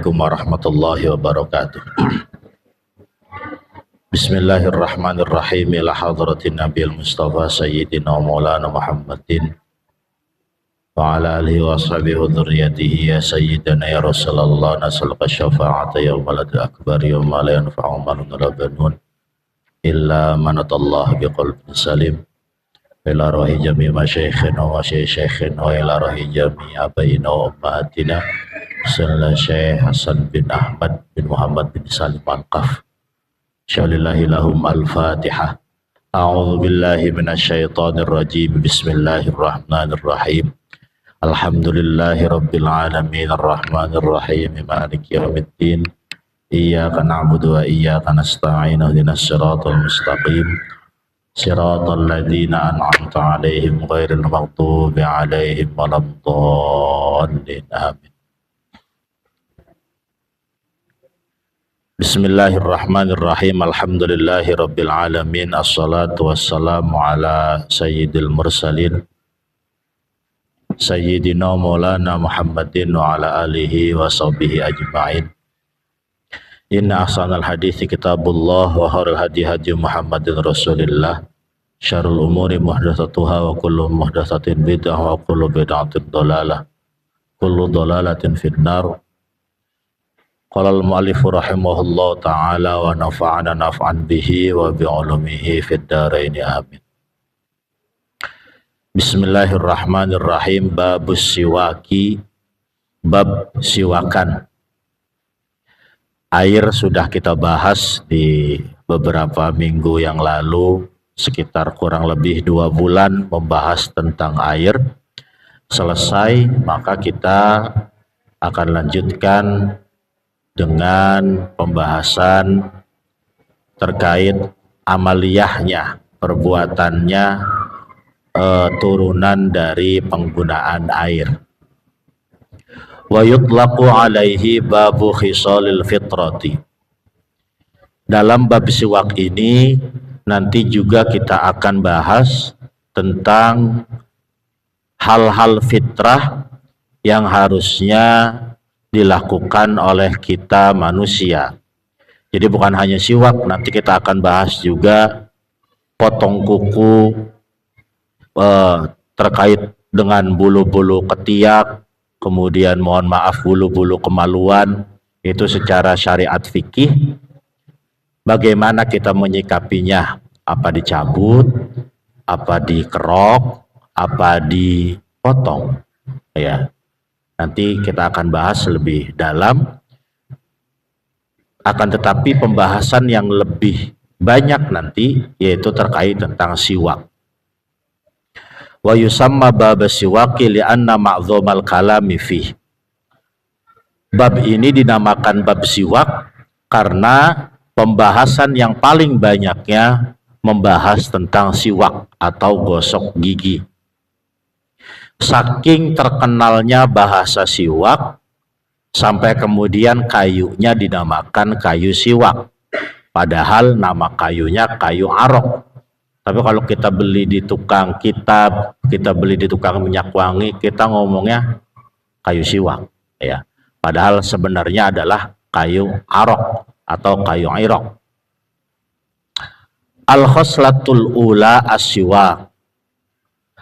Assalamualaikum warahmatullahi wabarakatuh. Bismillahirrahmanirrahim. Ila hadratin Nabiul Mustafa Sayyidina Maulana Muhammadin wa ala alihi wa ashabihi wa dhurriyyatihi ya Sayyidina ya Rasulullah nasalqa syafa'ata yawmal akbar yawma la yanfa'u malun wala banun illa man atallaha biqalbin salim. Ila rohi jami masyayikhina wa syayikhina wa ila rohi jami abaina wa ummahatina Sallallahu Syekh Hasan bin Ahmad bin Muhammad bin Salim Anqaf. Syalillahi lahum al-Fatihah. A'udzu billahi minasyaitonir rajim. Bismillahirrahmanirrahim. Alhamdulillahi rabbil alamin arrahmanir rahim maliki yaumiddin. Iyyaka na'budu wa iyyaka nasta'in. Ihdinas siratal mustaqim. Siratal ladzina an'amta 'alaihim ghairil maghdubi 'alaihim waladdallin. Amin. Bismillahirrahmanirrahim. Alhamdulillahi rabbil alamin. Assalatu wassalamu ala sayyidil mursalin Sayyidina Maulana Muhammadin wa ala alihi wa sahbihi ajma'in. Inna ahsanal hadithi kitabullah wa khairul hadi hadi Muhammadin Rasulillah. Syarrul umuri muhdatsatuha wa kullu muhdatsatin bid'ah wa kullu bid'atin dhalalah. Kullu dhalalatin finnar. Qala al-mu'allifu rahimahullah ta'ala wa nafa'ana naf'an bihi wa bi'ulumihi fid dharaini amin. Bismillahirrahmanirrahim. Babus siwaki, bab siwakan. Air sudah kita bahas di beberapa minggu yang lalu, sekitar kurang lebih 2 bulan membahas tentang air. Selesai, maka kita akan lanjutkan dengan pembahasan terkait amaliyahnya, perbuatannya, turunan dari penggunaan air. Wa yutlaqu alaihi babu khisalil fitrati. Dalam bab siwak ini nanti juga kita akan bahas tentang hal-hal fitrah yang harusnya dilakukan oleh kita manusia. Jadi bukan hanya siwak, nanti kita akan bahas juga potong kuku, terkait dengan bulu-bulu ketiak, kemudian mohon maaf bulu-bulu kemaluan, itu secara syariat fikih bagaimana kita menyikapinya, apa dicabut, apa dikerok, apa dipotong, ya. Nanti kita akan bahas lebih dalam, akan tetapi pembahasan yang lebih banyak nanti yaitu terkait tentang siwak. Wa yusamma bab siwaki li'anna ma'dhumal kalami fih. Bab ini dinamakan bab siwak karena pembahasan yang paling banyaknya membahas tentang siwak atau gosok gigi. Saking terkenalnya bahasa siwak sampai kemudian kayunya dinamakan kayu siwak, padahal nama kayunya kayu arok. Tapi kalau kita beli di tukang kitab, kita beli di tukang minyak wangi, kita ngomongnya kayu siwak, ya. Padahal sebenarnya adalah kayu arok atau kayu irok. Al-khoslatul ula as-siwak.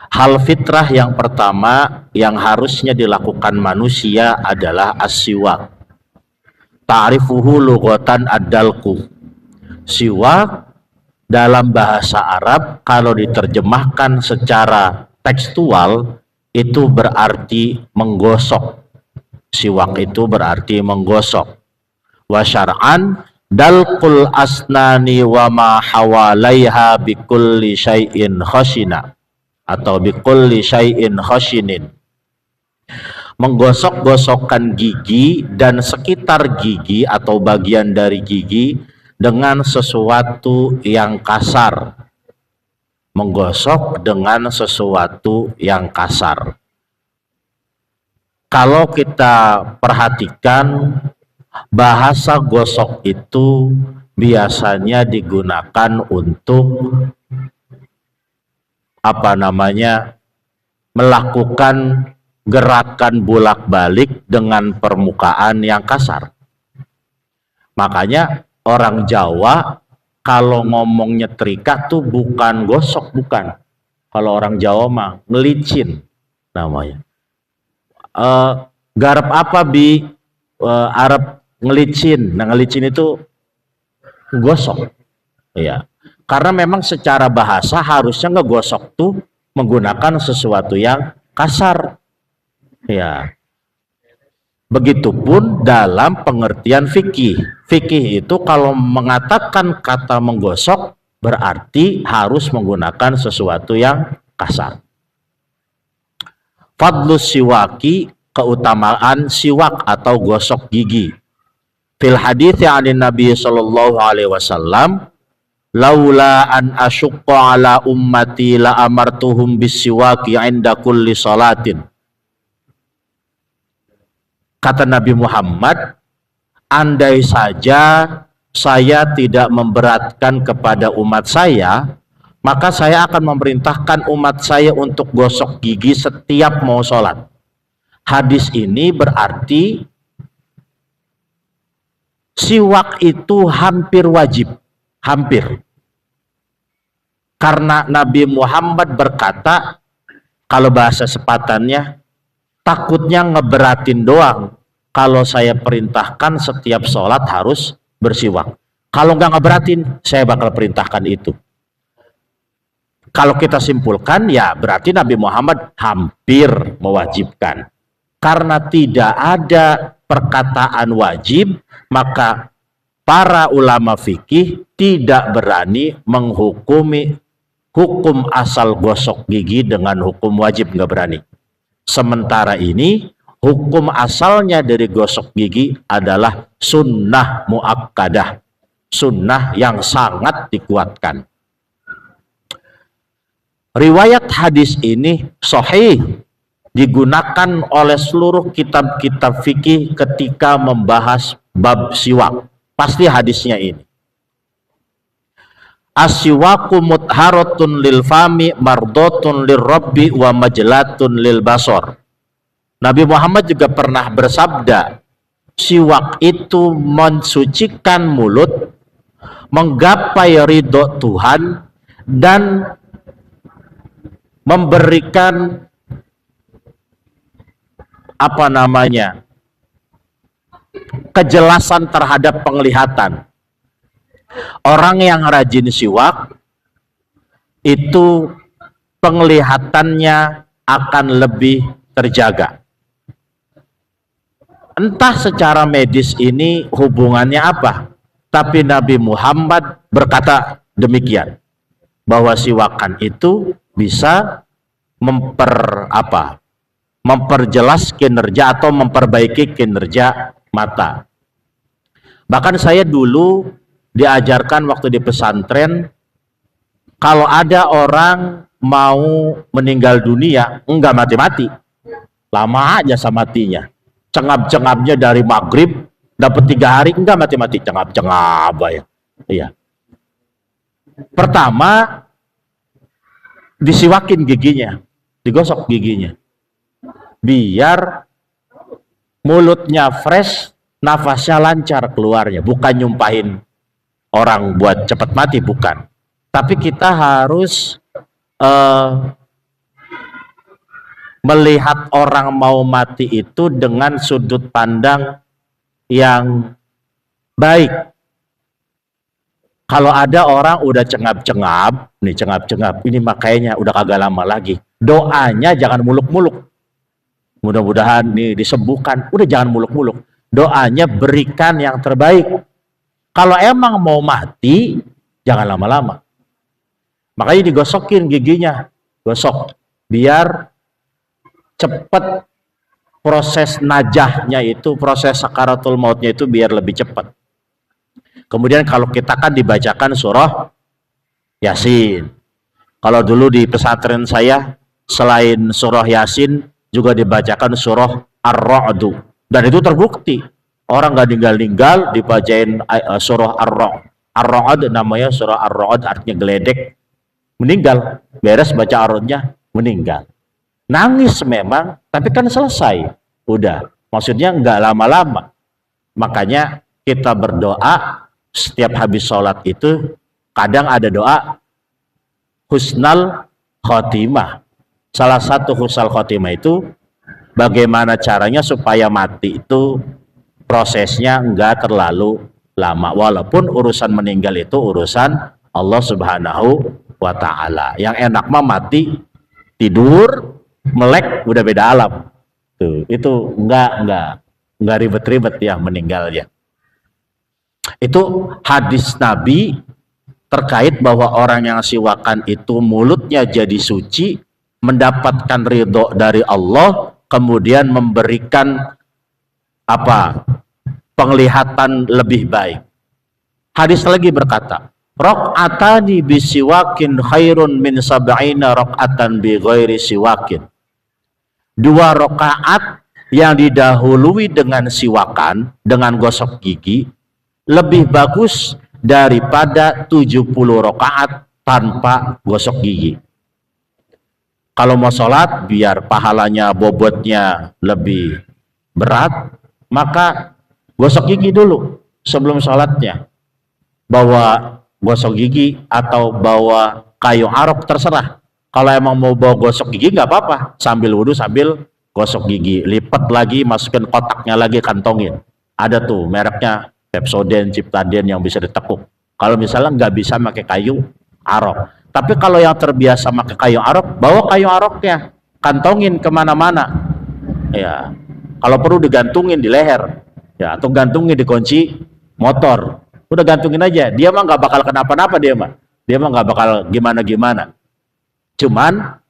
Hal fitrah yang pertama yang harusnya dilakukan manusia adalah as-siwak. Ta'rifuhu lughatan ad-dalku. Siwak dalam bahasa Arab kalau diterjemahkan secara tekstual itu berarti menggosok. Siwak itu berarti menggosok. Wa syar'an dalqul asnani wa ma hawalaiha bikulli syai'in khashina atau bikulli syai'in khashinin. Menggosok-gosokkan gigi dan sekitar gigi atau bagian dari gigi dengan sesuatu yang kasar. Menggosok dengan sesuatu yang kasar. Kalau kita perhatikan, bahasa gosok itu biasanya digunakan untuk melakukan gerakan bolak-balik dengan permukaan yang kasar. Makanya orang Jawa kalau ngomong nyetrika tuh bukan gosok, bukan. Kalau orang Jawa mah ngelicin namanya. Garap apa bi Arab ngelicin. Nah, ngelicin itu gosok. Ya. Karena memang secara bahasa harusnya ngegosok tuh menggunakan sesuatu yang kasar. Ya. Begitupun dalam pengertian fikih. Fikih itu kalau mengatakan kata menggosok berarti harus menggunakan sesuatu yang kasar. Fadlus siwaki, keutamaan siwak atau gosok gigi. Fil hadits anin Nabi sallallahu alaihi wasallam, laula an asyqa ala ummati la amartuhum bisiwaki 'inda kulli salatin. Kata Nabi Muhammad, andai saja saya tidak memberatkan kepada umat saya, maka saya akan memerintahkan umat saya untuk gosok gigi setiap mau sholat. Hadis ini berarti siwak itu hampir wajib, hampir. Karena Nabi Muhammad berkata, kalau bahasa sepatannya, takutnya ngeberatin doang. Kalau saya perintahkan setiap sholat harus bersiwak. Kalau nggak ngeberatin, saya bakal perintahkan itu. Kalau kita simpulkan, ya berarti Nabi Muhammad hampir mewajibkan. Karena tidak ada perkataan wajib, maka para ulama fikih tidak berani menghukumi hukum asal gosok gigi dengan hukum wajib, nggak berani. Sementara ini, hukum asalnya dari gosok gigi adalah sunnah muakkadah, sunnah yang sangat dikuatkan. Riwayat hadis ini sahih, digunakan oleh seluruh kitab-kitab fikih ketika membahas bab siwak. Pasti hadisnya ini. As-siwaku mutharatun lil fami mardotun lir rabbi wa majlatun lil basor. Nabi Muhammad juga pernah bersabda, siwak itu mensucikan mulut, menggapai ridho Tuhan, dan memberikan kejelasan terhadap penglihatan. Orang yang rajin siwak itu penglihatannya akan lebih terjaga. Entah secara medis ini hubungannya apa, tapi Nabi Muhammad berkata demikian, bahwa siwakan itu bisa memperjelas kinerja atau memperbaiki kinerja mata. Bahkan saya dulu diajarkan waktu di pesantren, kalau ada orang mau meninggal dunia, enggak mati-mati, lama aja sama matinya. Cengap-cengapnya dari maghrib dapat 3 hari, enggak mati-mati, cengap-cengap ya. Iya. Pertama, disiwakin giginya, digosok giginya, biar mulutnya fresh, nafasnya lancar keluarnya, bukan nyumpahin orang buat cepat mati, bukan. Tapi kita harus melihat orang mau mati itu dengan sudut pandang yang baik. Kalau ada orang udah cengap-cengap, ini makanya udah kagak lama lagi. Doanya jangan muluk-muluk. Mudah-mudahan nih disembuhkan. Udah jangan muluk-muluk. Doanya berikan yang terbaik. Kalau emang mau mati, jangan lama-lama. Makanya digosokin giginya, gosok, biar cepat proses najahnya itu, proses sakaratul mautnya itu biar lebih cepat. Kemudian kalau kita kan dibacakan surah Yasin. Kalau dulu di pesantren saya, selain surah Yasin juga dibacakan surah Ar-Ra'd. Dan itu terbukti. Orang nggak ninggal-ninggal dibacain surah Ar-Ra'd. Ar-Ra'd namanya surah Ar-Ra'd, artinya geledek. Meninggal. Beres baca Ar-Ra'dnya, meninggal. Nangis memang, tapi kan selesai. Udah. Maksudnya nggak lama-lama. Makanya kita berdoa setiap habis sholat itu kadang ada doa husnal khotimah. Salah satu husnal khotimah itu bagaimana caranya supaya mati itu prosesnya enggak terlalu lama, walaupun urusan meninggal itu urusan Allah Subhanahu wa ta'ala. Yang enak mah mati tidur melek udah beda alam tuh, itu enggak ribet-ribet ya meninggalnya. Itu hadis Nabi terkait bahwa orang yang siwakan itu mulutnya jadi suci, mendapatkan ridho dari Allah, kemudian memberikan penglihatan lebih baik. Hadis lagi berkata, raq'atani bisiwakin khairun min sab'ina raq'atan bi ghairi siwakin. 2 rakaat yang didahului dengan siwakan, dengan gosok gigi, lebih bagus daripada 70 rakaat tanpa gosok gigi. Kalau mau sholat biar pahalanya bobotnya lebih berat, maka gosok gigi dulu sebelum sholatnya. Bawa gosok gigi atau bawa kayu arok terserah. Kalau emang mau bawa gosok gigi nggak apa-apa, sambil wudhu sambil gosok gigi, lipat lagi, masukin kotaknya lagi, kantongin. Ada tuh mereknya Pepsodent, Ciptaden yang bisa ditekuk. Kalau misalnya nggak bisa pakai kayu arok, tapi kalau yang terbiasa pakai kayu arok, bawa kayu aroknya, kantongin kemana-mana. Ya, kalau perlu digantungin di leher, ya, atau gantungin di kunci motor. Udah gantungin aja, dia mah nggak bakal kenapa-napa, dia mah nggak bakal gimana-gimana. Cuman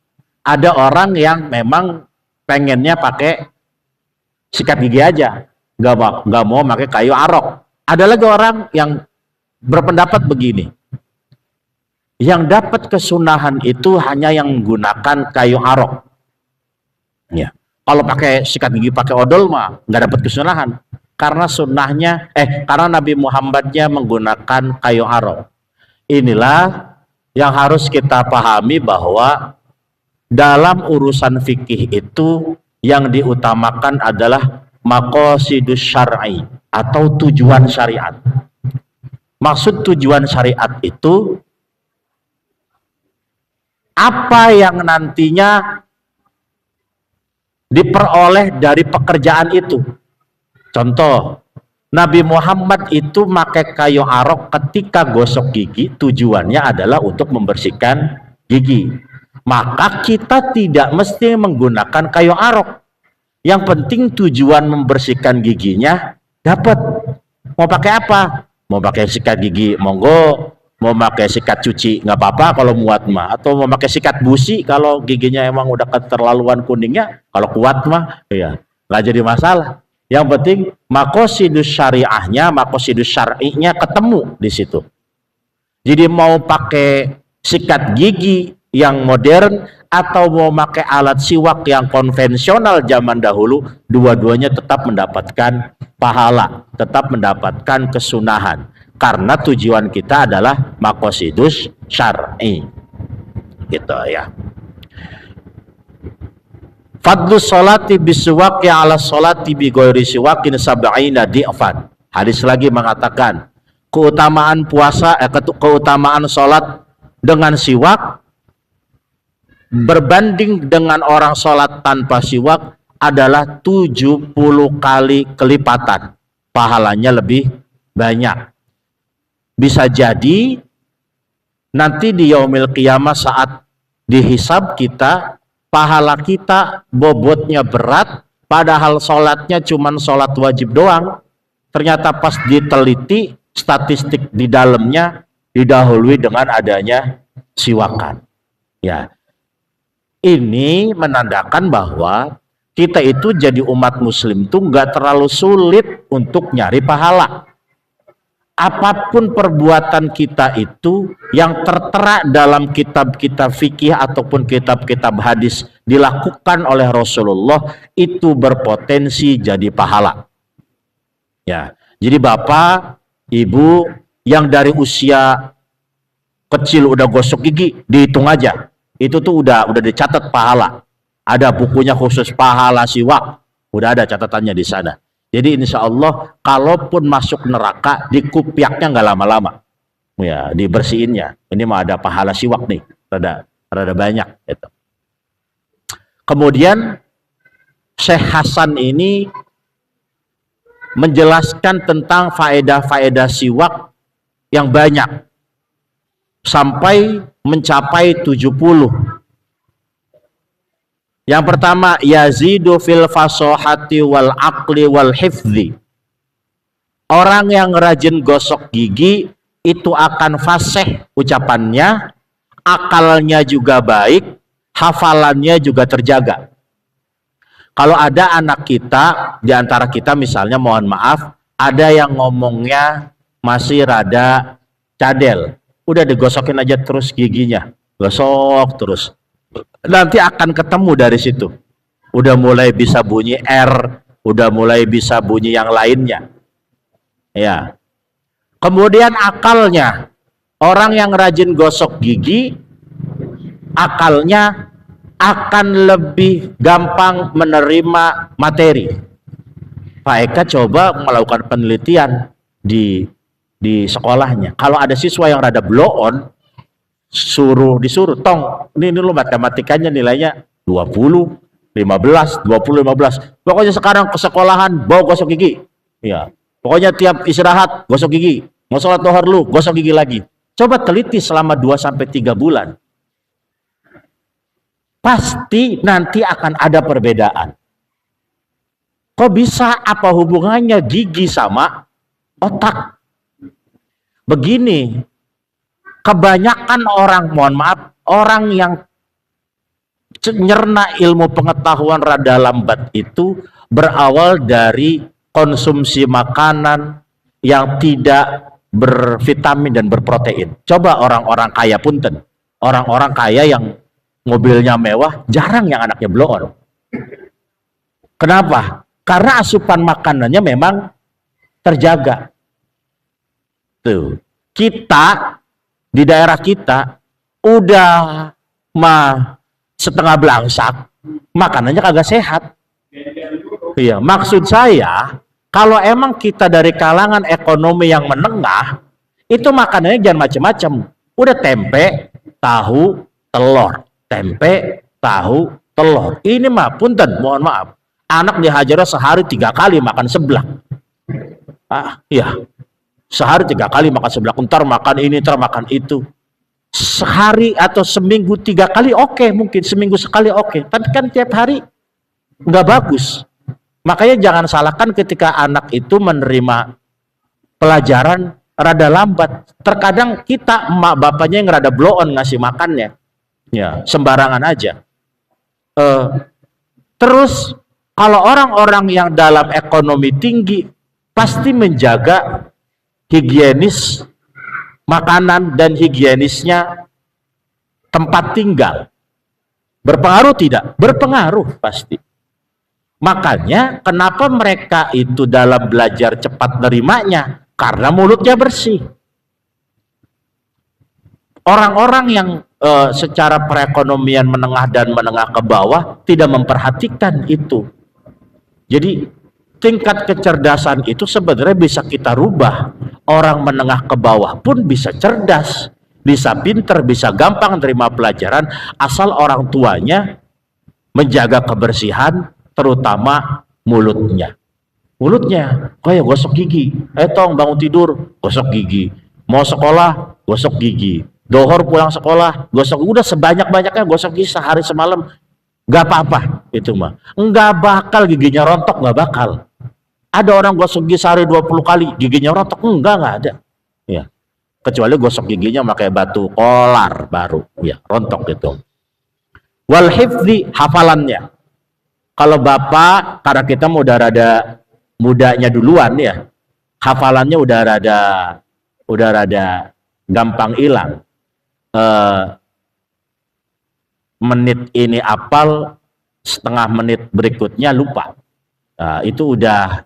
ada orang yang memang pengennya pakai sikat gigi aja, nggak mau pakai kayu arok. Ada lagi orang yang berpendapat begini, yang dapat kesunahan itu hanya yang menggunakan kayu arok. Ya, kalau pakai sikat gigi pakai odol mah nggak dapat kesunahan, karena sunnahnya karena Nabi Muhammadnya menggunakan kayu arok. Inilah yang harus kita pahami, bahwa dalam urusan fikih itu yang diutamakan adalah maqasidus syar'i atau tujuan syariat. Maksud tujuan syariat itu apa yang nantinya diperoleh dari pekerjaan itu. Contoh, Nabi Muhammad itu pakai kayu arok ketika gosok gigi, tujuannya adalah untuk membersihkan gigi. Maka kita tidak mesti menggunakan kayu arok. Yang penting tujuan membersihkan giginya dapat. Mau pakai apa? Mau pakai sikat gigi, monggo. Mau pakai sikat cuci, nggak apa-apa kalau muat mah. Atau mau pakai sikat busi kalau giginya emang udah keterlaluan kuningnya. Kalau kuat mah, ya nggak jadi masalah. Yang penting maqasidus syariahnya, maqasidus syar'inya ketemu di situ. Jadi mau pakai sikat gigi yang modern atau mau pakai alat siwak yang konvensional zaman dahulu, dua-duanya tetap mendapatkan pahala, tetap mendapatkan kesunahan, karena tujuan kita adalah maqasidus syar'i. Gitu ya. Fadlus sholati bisiwaki ala sholati bi ghairi siwakin sab'ina di'fan. Hadis lagi mengatakan keutamaan puasa, keutamaan sholat dengan siwak berbanding dengan orang sholat tanpa siwak adalah 70 kali kelipatan. Pahalanya lebih banyak. Bisa jadi nanti di yaumil qiyamah saat dihisab kita, pahala kita bobotnya berat, padahal sholatnya cuman sholat wajib doang. Ternyata pas diteliti statistik di dalamnya didahului dengan adanya siwakan. Ya, ini menandakan bahwa kita itu jadi umat muslim tuh nggak terlalu sulit untuk nyari pahala. Apapun perbuatan kita itu yang tertera dalam kitab-kitab fikih ataupun kitab-kitab hadis dilakukan oleh Rasulullah itu berpotensi jadi pahala. Ya, jadi bapak, ibu yang dari usia kecil udah gosok gigi, dihitung aja. Itu tuh udah dicatat pahala. Ada bukunya khusus pahala siwak, udah ada catatannya di sana. Jadi insya Allah kalaupun masuk neraka dikupiaknya nggak lama-lama, ya dibersihinnya. Ini mah ada pahala siwak nih, rada banyak. Gitu. Kemudian Syekh Hasan ini menjelaskan tentang faedah-faedah siwak yang banyak sampai mencapai 70. Yang pertama, yazidu fil fasohati wal aqli wal hifzi. Orang yang rajin gosok gigi itu akan fasih ucapannya, akalnya juga baik, hafalannya juga terjaga. Kalau ada anak kita, di antara kita misalnya, mohon maaf, ada yang ngomongnya masih rada cadel, udah digosokin aja terus giginya, gosok terus. Nanti akan ketemu dari situ. Udah mulai bisa bunyi R, udah mulai bisa bunyi yang lainnya. Ya. Kemudian akalnya, orang yang rajin gosok gigi, akalnya akan lebih gampang menerima materi. Pak Eka coba melakukan penelitian di sekolahnya. Kalau ada siswa yang rada blow on, disuruh tong, ini lo matematikanya nilainya 20, 15, 20, 15. Pokoknya sekarang ke sekolahan bawa gosok gigi. Ya. Pokoknya tiap istirahat gosok gigi. Mau sholat duhur lu gosok gigi lagi. Coba teliti selama 2 sampai 3 bulan. Pasti nanti akan ada perbedaan. Kok bisa, apa hubungannya gigi sama otak? Begini, kebanyakan orang, mohon maaf, orang yang nyerna ilmu pengetahuan rada lambat itu berawal dari konsumsi makanan yang tidak bervitamin dan berprotein. Coba orang-orang kaya punten, orang-orang kaya yang mobilnya mewah, jarang yang anaknya blow on. Kenapa? Karena asupan makanannya memang terjaga. Tuh, kita di daerah kita udah setengah belangsak, makanannya kagak sehat. Iya, maksud saya kalau emang kita dari kalangan ekonomi yang menengah, itu makanannya jangan macam-macam. Udah tempe, tahu, telur, tempe, tahu, telur. Ini mah punten, mohon maaf. Anak dihajar sehari 3 kali makan seblak. Iya. Sehari 3 kali makan seblak, ntar makan ini, ntar makan itu. Sehari atau seminggu 3 kali oke, mungkin seminggu sekali oke. Tapi kan tiap hari nggak bagus. Makanya jangan salahkan ketika anak itu menerima pelajaran rada lambat. Terkadang kita emak bapaknya yang rada blow on ngasih makannya, ya sembarangan aja. Terus kalau orang-orang yang dalam ekonomi tinggi pasti menjaga higienis makanan dan higienisnya tempat tinggal. Berpengaruh tidak? Berpengaruh pasti. Makanya kenapa mereka itu dalam belajar cepat nerimanya? Karena mulutnya bersih. Orang-orang yang secara perekonomian menengah dan menengah ke bawah tidak memperhatikan itu. Jadi tingkat kecerdasan itu sebenarnya bisa kita rubah. Orang menengah ke bawah pun bisa cerdas, bisa pinter, bisa gampang terima pelajaran asal orang tuanya menjaga kebersihan, terutama mulutnya. Mulutnya, kayak gosok gigi. Tong bangun tidur, gosok gigi. Mau sekolah, gosok gigi. Dohor pulang sekolah, gosok. Udah sebanyak-banyaknya gosok gigi sehari semalam. Gak apa-apa itu mah. Nggak bakal giginya rontok, nggak bakal. Ada orang gosok gigi sehari 20 kali, giginya rontok? Nggak ada. Ya. Kecuali gosok giginya pakai batu kolar baru, ya rontok itu. Wal hifzi, hafalannya. Kalau bapak, karena kita udah rada mudanya duluan ya, hafalannya udah rada gampang hilang. Menit ini apal, setengah menit berikutnya lupa. Nah, itu udah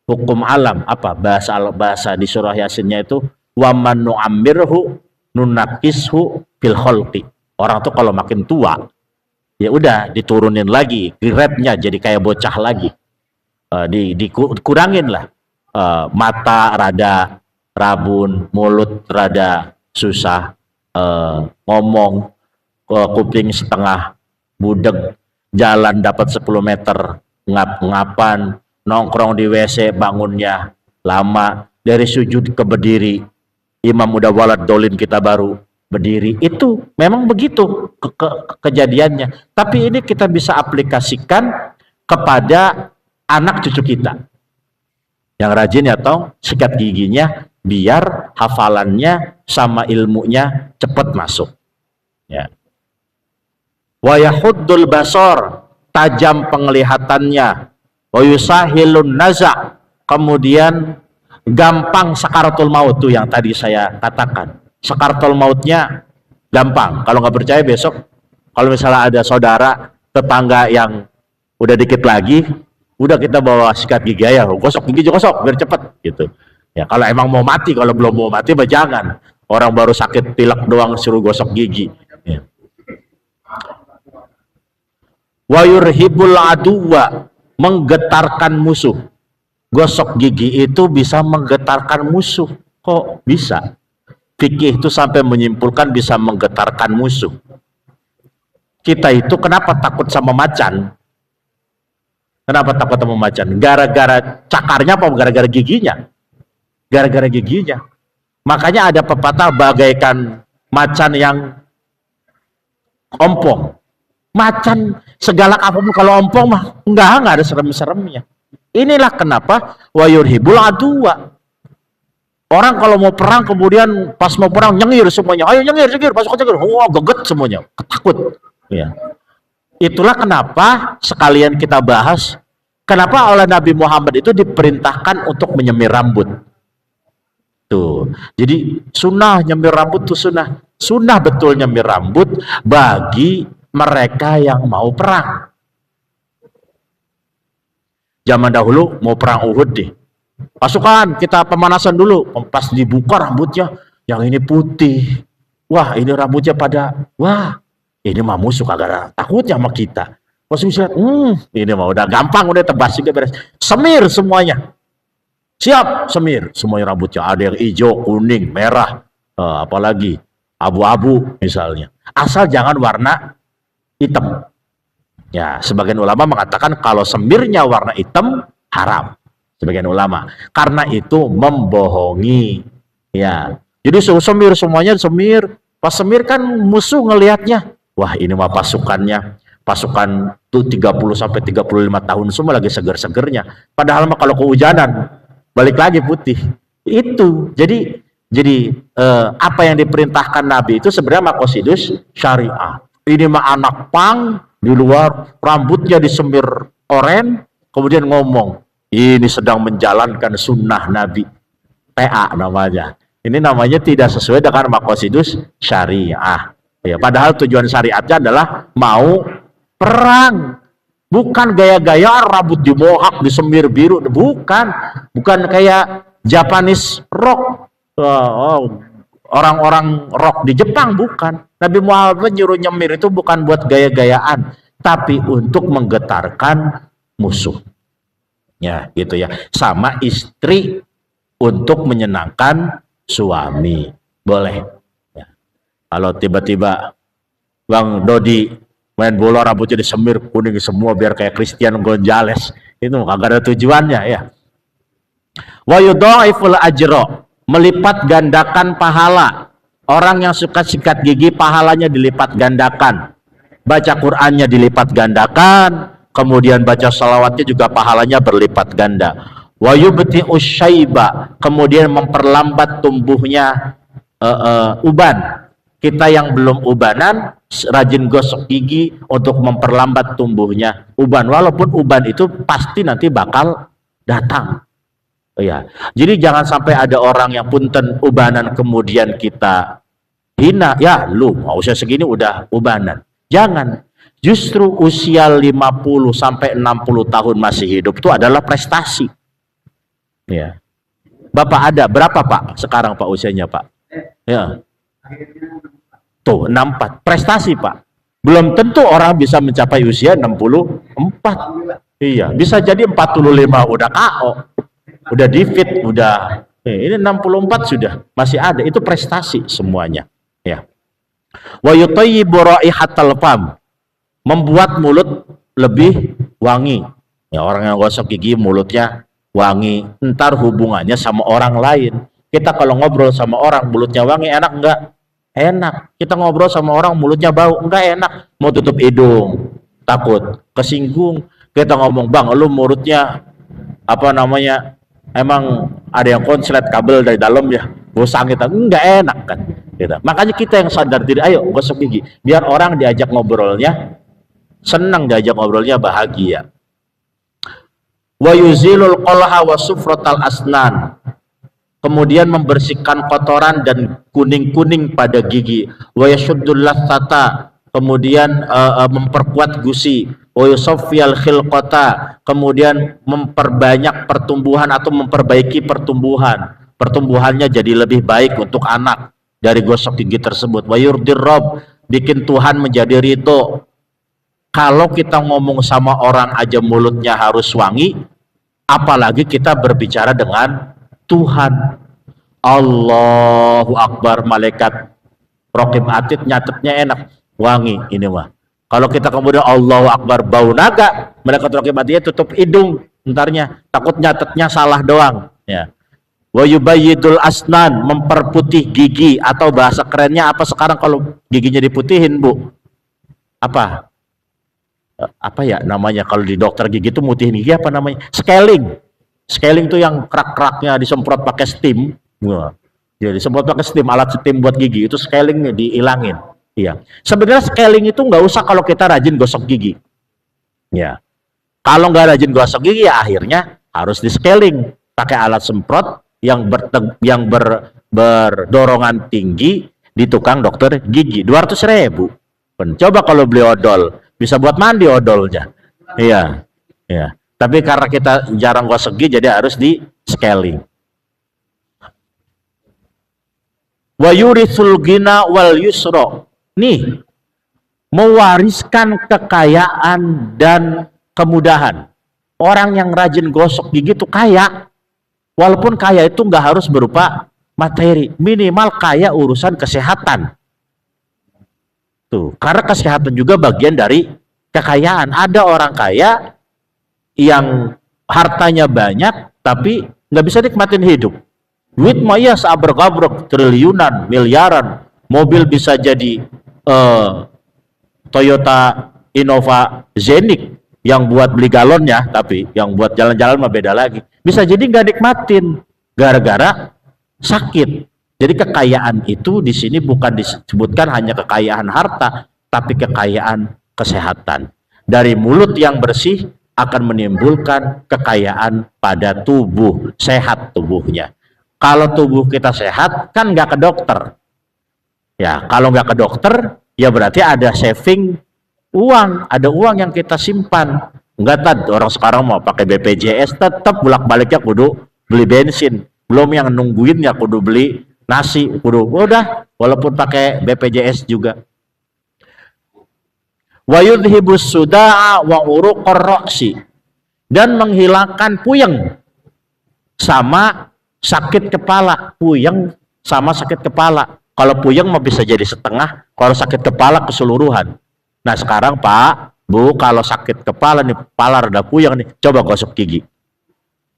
hukum alam. Apa bahasa di surah Yasinnya itu, waman nu'ammirhu nunakishu fil khalqi. Orang tuh kalau makin tua ya udah diturunin lagi grade-nya, jadi kayak bocah lagi. dikurangin lah. Mata rada rabun, mulut rada susah, ngomong, kuping setengah budeg, jalan dapat 10 meter ngap-ngapan, nongkrong di WC bangunnya lama, dari sujud ke berdiri, imam udah walad dolin kita baru berdiri. Itu memang begitu kejadiannya. Tapi ini kita bisa aplikasikan kepada anak cucu kita yang rajin ya toh, sikat giginya biar hafalannya sama ilmunya cepat masuk. Ya. Wa yahuddul basar, tajam penglihatannya. Wa yusahilun naza', kemudian gampang sakaratul maut, tuh yang tadi saya katakan. Sakaratul mautnya gampang. Kalau nggak percaya besok, kalau misalnya ada saudara tetangga yang udah dikit lagi, udah kita bawa sikat gigi ya, gosok gigi gosok biar cepet gitu. Ya kalau emang mau mati, kalau belum mau mati mah jangan. Orang baru sakit pilek doang suruh gosok gigi. Ya. Wa yurhibul aduwa, menggetarkan musuh. Gosok gigi itu bisa menggetarkan musuh. Kok bisa? Fikih itu sampai menyimpulkan bisa menggetarkan musuh. Kita itu kenapa takut sama macan? Kenapa takut sama macan? Gara-gara cakarnya apa gara-gara giginya? Gara-gara giginya. Makanya ada pepatah bagaikan macan yang ompong. Macan segalak apapun, kalau ompong mah enggak ada serem-seremnya. Inilah kenapa wa yurhibul aduwa. Orang kalau mau perang kemudian pas mau perang nyengir semuanya. Ayo nyengir, pasukan nyengir. Wah, geget semuanya. Takut. Ya. Itulah kenapa sekalian kita bahas kenapa oleh Nabi Muhammad itu diperintahkan untuk menyemir rambut. Tuh. Jadi sunnah nyemir rambut tuh sunnah. Sunnah betul nyemir rambut bagi mereka yang mau perang. Zaman dahulu mau perang Uhud deh. Pasukan kita pemanasan dulu. Pas dibuka rambutnya, yang ini putih. Wah, ini rambutnya pada, wah, ini mah musuh kagak takutnya sama kita. Pas lihat, ini mah udah gampang, udah tebas juga beres. Semir semuanya. Siap, semir. Semuanya rambutnya ada yang hijau, kuning, merah, apalagi abu-abu misalnya. Asal jangan warna hitam. Ya, sebagian ulama mengatakan kalau semirnya warna hitam haram. Sebagian ulama, karena itu membohongi. Ya, jadi semir semuanya semir. Pas semir kan musuh ngelihatnya. Wah, ini mah pasukannya. Pasukan tuh 30 sampai 35 tahun semua lagi seger-segernya. Padahal mah kalau kehujanan balik lagi putih. Itu. Jadi apa yang diperintahkan Nabi itu sebenarnya makosidus syariah. Ini mah anak pang di luar rambutnya disemir oren, kemudian ngomong, ini sedang menjalankan sunnah Nabi. PA namanya. Ini namanya tidak sesuai dengan makosidus syariah. Ya, padahal tujuan syariatnya adalah mau perang. Bukan gaya-gayaan rambut dimohak, disemir biru. Bukan kayak Japanese rock. Orang-orang rock di Jepang, bukan. Nabi Muhammad nyuruh nyemir itu bukan buat gaya-gayaan, tapi untuk menggetarkan musuh. Ya, gitu ya. Sama istri untuk menyenangkan suami. Boleh. Ya. Kalau tiba-tiba Bang Dodi main bola rambutnya disemir kuning semua biar kayak Christian Gonzalez, itu kagak ada tujuannya ya. Wa yudha'iful ajra, melipat gandakan pahala. Orang yang suka sikat gigi pahalanya dilipat gandakan. Baca Qur'annya dilipat gandakan, kemudian baca salawatnya juga pahalanya berlipat ganda. Wa yubti'us syaiba, kemudian memperlambat tumbuhnya uban. Kita yang belum ubanan rajin gosok gigi untuk memperlambat tumbuhnya uban, walaupun uban itu pasti nanti bakal datang. Ya, jadi jangan sampai ada orang yang punten ubanan kemudian kita hina, ya lu usia segini udah ubanan. Jangan. Justru usia 50 sampai 60 tahun masih hidup itu adalah prestasi. Ya. Bapak ada berapa Pak sekarang Pak usianya Pak? Ya. Tuh 64, prestasi Pak. Belum tentu orang bisa mencapai usia 64. Iya, bisa jadi 45 udah KO, udah defeat, udah ini 64 sudah masih ada. Itu prestasi semuanya. Ya. Wa yutayyibu raihatal fam, membuat mulut lebih wangi. Ya, orang yang gosok gigi mulutnya wangi, ntar hubungannya sama orang lain. Kita kalau ngobrol sama orang mulutnya wangi, enak enggak? Enak. Kita ngobrol sama orang mulutnya bau, enggak enak. Mau tutup hidung, takut kesinggung. Kita ngomong, bang, lu mulutnya apa namanya? Emang ada yang konslet kabel dari dalam ya? Bosan kita, enggak enak kan? Gitu. Makanya kita yang sadar diri, ayo gosok gigi, biar orang diajak ngobrolnya senang, diajak ngobrolnya bahagia. Wa yuzilul qalha wa sufratal asnan, kemudian membersihkan kotoran dan kuning-kuning pada gigi. Wa yashuddul lathata, kemudian memperkuat gusi. Wa yusaffiyal khilqata, kemudian memperbanyak pertumbuhan atau memperbaiki pertumbuhannya jadi lebih baik untuk anak dari gosok gigi tersebut. Wa yurdir rabb, bikin Tuhan menjadi ridho. Kalau kita ngomong sama orang aja mulutnya harus wangi, apalagi kita berbicara dengan Tuhan. Allahu Akbar, malaikat Raqib Atid nyatetnya enak, wangi ini mah. Kalau kita kemudian Allahu Akbar bau naga, malaikat Raqib Atidnya tutup hidung, entarnya takut nyatetnya salah doang. Ya. Wa yubayyidul asnan, memperputih gigi, atau bahasa kerennya apa sekarang kalau giginya diputihin, Bu? Apa ya namanya kalau di dokter gigi itu mutihin gigi, apa namanya? Scaling. Scaling itu yang kerak-keraknya disemprot pakai steam. Jadi disemprot pakai steam, alat steam buat gigi, itu scalingnya dihilangin. Iya. Sebenarnya scaling itu nggak usah kalau kita rajin gosok gigi. Ya. Kalau nggak rajin gosok gigi ya akhirnya harus di scaling pakai alat semprot yang berdorongan tinggi di tukang dokter gigi, 200.000. Coba kalau beli odol, bisa buat mandi odolnya. Iya. Iya. Tapi karena kita jarang gosok gigi jadi harus di scaling. Wa yurithul ghina wal yusra. Nih, mewariskan kekayaan dan kemudahan. Orang yang rajin gosok gigi itu kaya. Walaupun kaya itu nggak harus berupa materi, minimal kaya urusan kesehatan. Tuh, karena kesehatan juga bagian dari kekayaan. Ada orang kaya yang hartanya banyak tapi nggak bisa nikmatin hidup. Duit mah ya seabrek-abrek, triliunan, miliaran, mobil bisa jadi Toyota Innova Zenix yang buat beli galonnya, tapi yang buat jalan-jalan mah beda lagi. Bisa jadi nggak nikmatin gara-gara sakit. Jadi kekayaan itu di sini bukan disebutkan hanya kekayaan harta, tapi kekayaan kesehatan. Dari mulut yang bersih akan menimbulkan kekayaan pada tubuh, sehat tubuhnya. Kalau tubuh kita sehat, kan nggak ke dokter. Ya, kalau nggak ke dokter, ya berarti ada saving uang, ada uang yang kita simpan. Enggak, orang sekarang mau pakai BPJS, tetap bolak-baliknya kudu beli bensin. Belum yang nungguin ya kudu beli nasi, kudu udah walaupun pakai BPJS juga. Wa yudhibus suda'a wa uruqar ra'si, dan menghilangkan puyeng sama sakit kepala. Puyeng sama sakit kepala. Kalau puyeng mah bisa jadi setengah, kalau sakit kepala keseluruhan. Nah sekarang Pak, Bu, kalau sakit kepala nih, kepala rada puyeng nih, coba gosok gigi.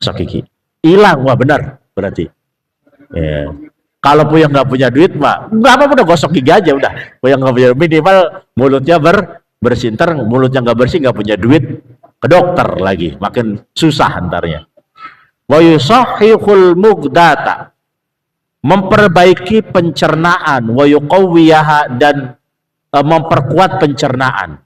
Gosok gigi. Hilang, wah benar berarti. Ya. Kalau puyeng nggak punya duit mah, nggak apa-apa, udah gosok gigi aja udah. Puyeng nggak punya, minimal mulutnya bersih. Ntar mulutnya nggak bersih, nggak punya duit, ke dokter lagi, makin susah antarnya. Wa yusahhihul mugdata, memperbaiki pencernaan, wa yuqawwiyaha, dan memperkuat pencernaan.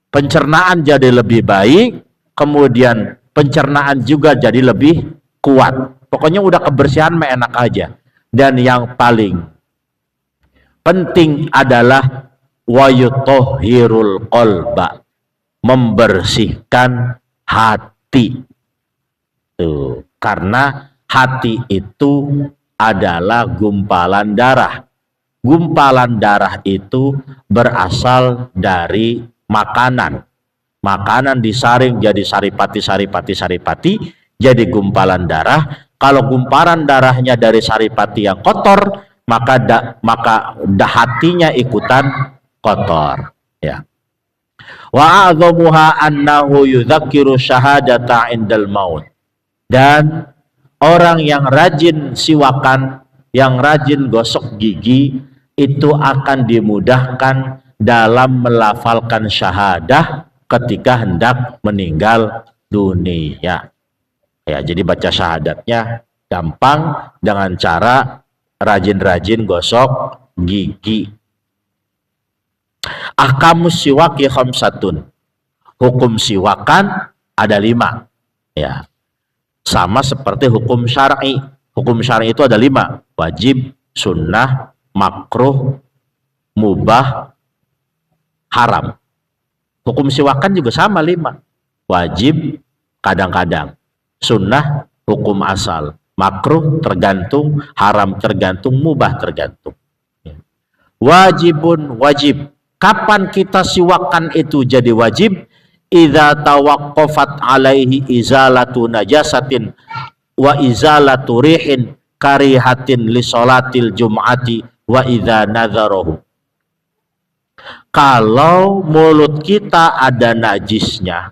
Pencernaan jadi lebih baik, kemudian pencernaan juga jadi lebih kuat. Pokoknya udah kebersihan mah enak aja. Dan yang paling penting adalah wa yutahhirul qalba, membersihkan hati. Tuh, karena hati itu adalah gumpalan darah. Gumpalan darah itu berasal dari makanan. Makanan disaring jadi saripati, jadi gumpalan darah. Kalau gumpalan darahnya dari saripati yang kotor, maka hatinya ikutan kotor. Ya. Wa a'dhamuha annahu yudzakiru syahadata indal maut. Dan orang yang rajin siwakan, yang rajin gosok gigi, itu akan dimudahkan dalam melafalkan syahadah ketika hendak meninggal dunia. Ya, jadi baca syahadatnya gampang dengan cara rajin-rajin gosok gigi. Ahkamus siwaki khamsatun. Hukum siwakan ada 5. Ya. Sama seperti hukum syar'i. Hukum syar'i itu ada 5. Wajib, sunnah, makruh, mubah, haram. Hukum siwakan juga sama 5. Wajib kadang-kadang, sunnah hukum asal, makruh tergantung, haram tergantung, mubah tergantung. Wajibun wajib. Kapan kita siwakan itu jadi wajib? Idza tawaqqafat alaihi izalatu najasatin wa izalatu rihin karihatin li sholatil jum'ati wa idza nadharahu. Kalau mulut kita ada najisnya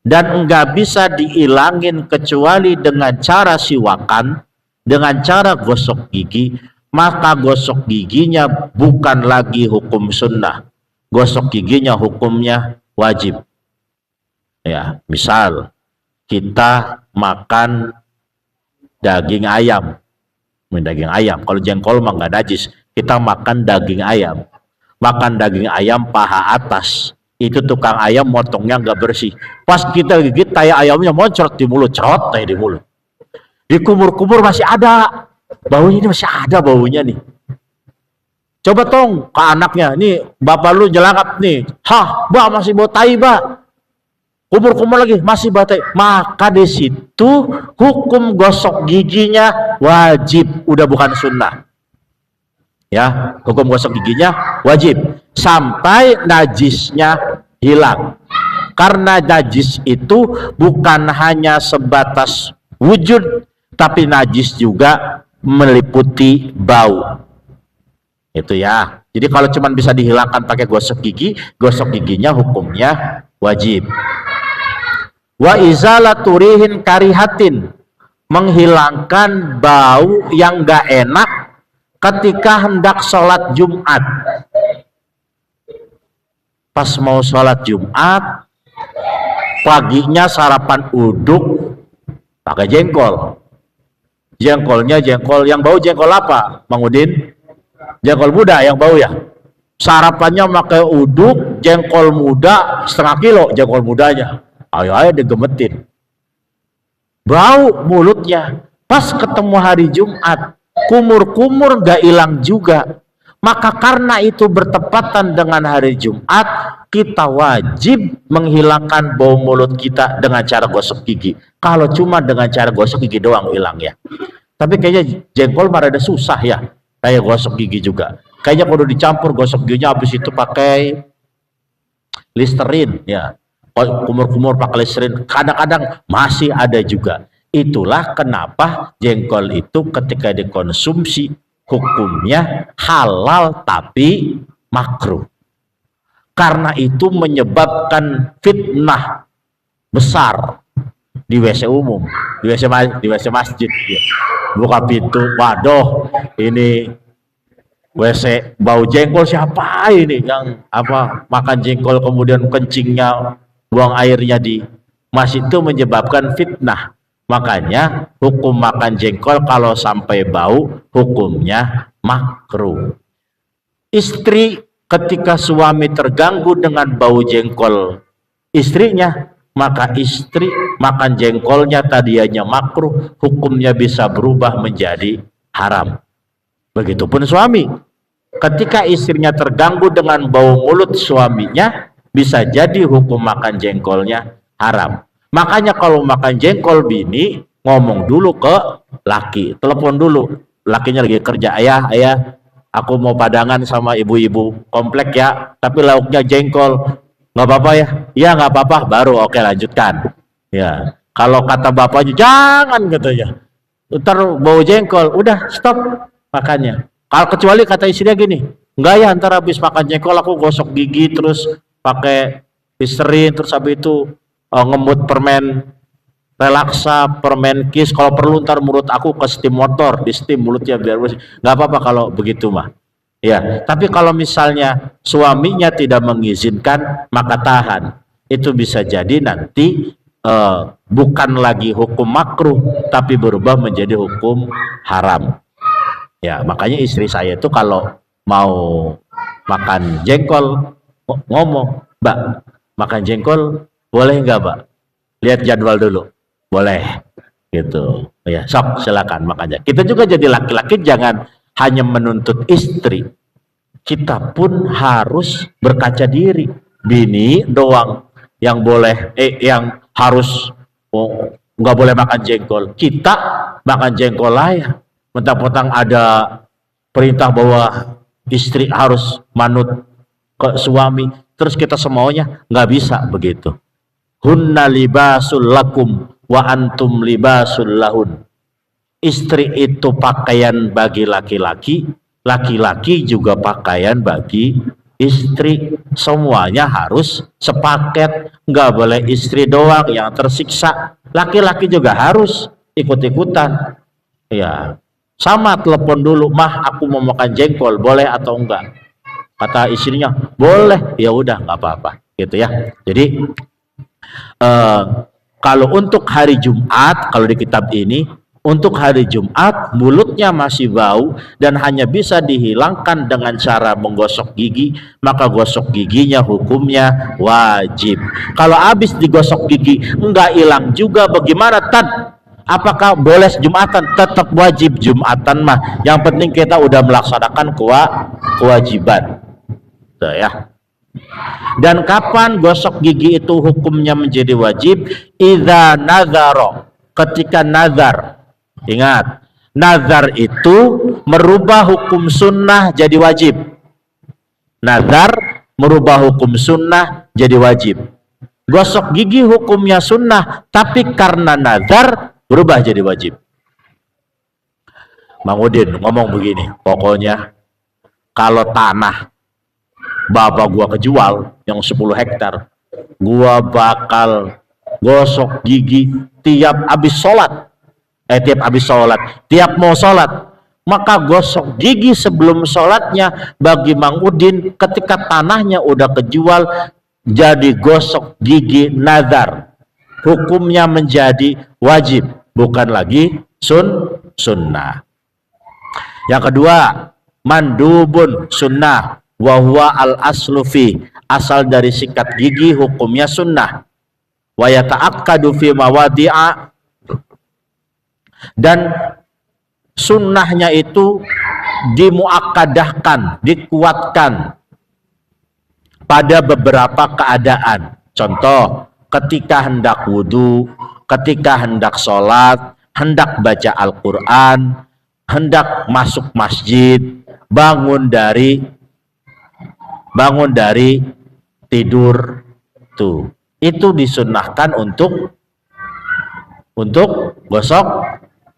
dan enggak bisa dihilangin kecuali dengan cara siwakan, dengan cara gosok gigi, maka gosok giginya bukan lagi hukum sunnah. Gosok giginya hukumnya wajib. Ya, misal kita makan daging ayam. Daging ayam, kalau jengkol mah nggak najis. Kita makan daging ayam. Makan daging ayam paha atas. Itu tukang ayam motongnya nggak bersih. Pas kita gigit tai ayamnya moncrot di mulut, cerot tai di mulut. Di kumur-kumur masih ada. Baunya ini masih ada baunya nih. Coba tong ke anaknya, nih bapak lu jelangap nih. Hah, bah masih bau tai, bah. Kumur-kumur lagi masih bau tai. Maka di situ hukum gosok giginya wajib, udah bukan sunnah. Ya, hukum gosok giginya wajib sampai najisnya hilang. Karena najis itu bukan hanya sebatas wujud, tapi najis juga meliputi bau. Itu ya. Jadi kalau cuma bisa dihilangkan pakai gosok gigi, gosok giginya hukumnya wajib. Wa izalatu rihin karihatin, menghilangkan bau yang enggak enak ketika hendak sholat Jumat. Pas mau sholat Jumat, paginya sarapan uduk pakai jengkol. Jengkolnya jengkol yang bau jengkol apa, Mang Udin? Jengkol muda yang bau ya. Sarapannya pakai uduk, jengkol muda 0,5 kilo jengkol mudanya. Ayo digemetin. Bau mulutnya. Pas ketemu hari Jumat, kumur-kumur gak hilang juga. Maka karena itu bertepatan dengan hari Jumat, kita wajib menghilangkan bau mulut kita dengan cara gosok gigi. Kalau cuma dengan cara gosok gigi doang hilang ya. Tapi kayaknya jengkol mah rada susah ya. Kayak gosok gigi juga. Kayaknya kalau dicampur gosok giginya habis itu pakai Listerin ya. Kumur-kumur pakai Listerin. Kadang-kadang masih ada juga. Itulah kenapa jengkol itu ketika dikonsumsi hukumnya halal tapi makruh. Karena itu menyebabkan fitnah besar di WC umum, di WC masjid. Ya. Buka pintu, waduh, ini WC bau jengkol siapa ini yang apa makan jengkol kemudian kencingnya buang airnya di masjid, itu menyebabkan fitnah. Makanya hukum makan jengkol kalau sampai bau hukumnya makruh. Istri ketika suami terganggu dengan bau jengkol istrinya, maka istri makan jengkolnya tadinya makruh, hukumnya bisa berubah menjadi haram. Begitupun suami, ketika istrinya terganggu dengan bau mulut suaminya, bisa jadi hukum makan jengkolnya haram. Makanya kalau makan jengkol bini, ngomong dulu ke laki, telepon dulu, lakinya lagi kerja, ayah aku mau padangan sama ibu-ibu komplek ya, tapi lauknya jengkol. nggak apa-apa ya? Iya nggak apa-apa, baru oke lanjutkan. Ya, kalau kata bapaknya jangan katanya, ntar bau jengkol, udah stop makannya. Kalau kecuali kata istrinya gini, enggak ya, ntar habis makan jengkol aku gosok gigi terus pakai Listerin, terus habis itu ngemut permen relaksa, permen kiss, kalau perlu ntar mulut aku ke steam motor, di steam mulutnya biar bersih. Nggak apa-apa kalau begitu mah. Ya, tapi kalau misalnya suaminya tidak mengizinkan, maka tahan. Itu bisa jadi nanti bukan lagi hukum makruh, tapi berubah menjadi hukum haram. Ya, makanya istri saya itu kalau mau makan jengkol ngomong, Mbak, makan jengkol boleh nggak, Mbak? Lihat jadwal dulu. Boleh. Gitu. Ya, sok silakan makanya. Kita juga jadi laki-laki jangan hanya menuntut istri. Kita pun harus berkaca diri. Bini doang yang boleh yang harus nggak boleh makan jengkol. Kita makan jengkol lah ya. Mentang-mentang ada perintah bahwa istri harus manut ke suami, terus kita semuanya nggak bisa begitu. Hunna libasul lakum wa antum libasul lahun. Istri itu pakaian bagi laki-laki, laki-laki juga pakaian bagi istri. Semuanya harus sepaket, nggak boleh istri doang yang tersiksa, laki-laki juga harus ikut-ikutan. Ya, sama telepon dulu, mah aku mau makan jengkol, boleh atau enggak? Kata istrinya, boleh, ya udah nggak apa-apa, gitu ya. Jadi kalau untuk hari Jumat, kalau di kitab ini, untuk hari Jumat mulutnya masih bau dan hanya bisa dihilangkan dengan cara menggosok gigi, maka gosok giginya hukumnya wajib. Kalau habis digosok gigi enggak hilang juga, bagaimana Tad? Apakah boleh Jumatan? Tetap wajib Jumatan mah. Yang penting kita udah melaksanakan kewajiban. Tuh ya. Dan kapan gosok gigi itu hukumnya menjadi wajib? Idza nazaro, ketika nazar. Ingat, nazar itu merubah hukum sunnah jadi wajib. Nazar merubah hukum sunnah jadi wajib. Gosok gigi hukumnya sunnah, tapi karena nazar berubah jadi wajib. Mang Udin ngomong begini, pokoknya kalau tanah bapak gua kejual yang 10 hektar, gua bakal gosok gigi tiap habis sholat, tiap mau sholat, maka gosok gigi sebelum sholatnya bagi Mang Udin ketika tanahnya udah kejual jadi gosok gigi nazar, hukumnya menjadi wajib, bukan lagi sunnah. Yang kedua, mandubun sunnah wa huwa al aslufi, asal dari sikat gigi hukumnya sunnah. Wa yata'akkadu fi mawadi'a, dan sunnahnya itu dimuakkadahkan, dikuatkan pada beberapa keadaan. Contoh, ketika hendak wudhu, ketika hendak sholat, hendak baca Al-Quran, hendak masuk masjid, bangun dari tidur, tuh itu disunnahkan untuk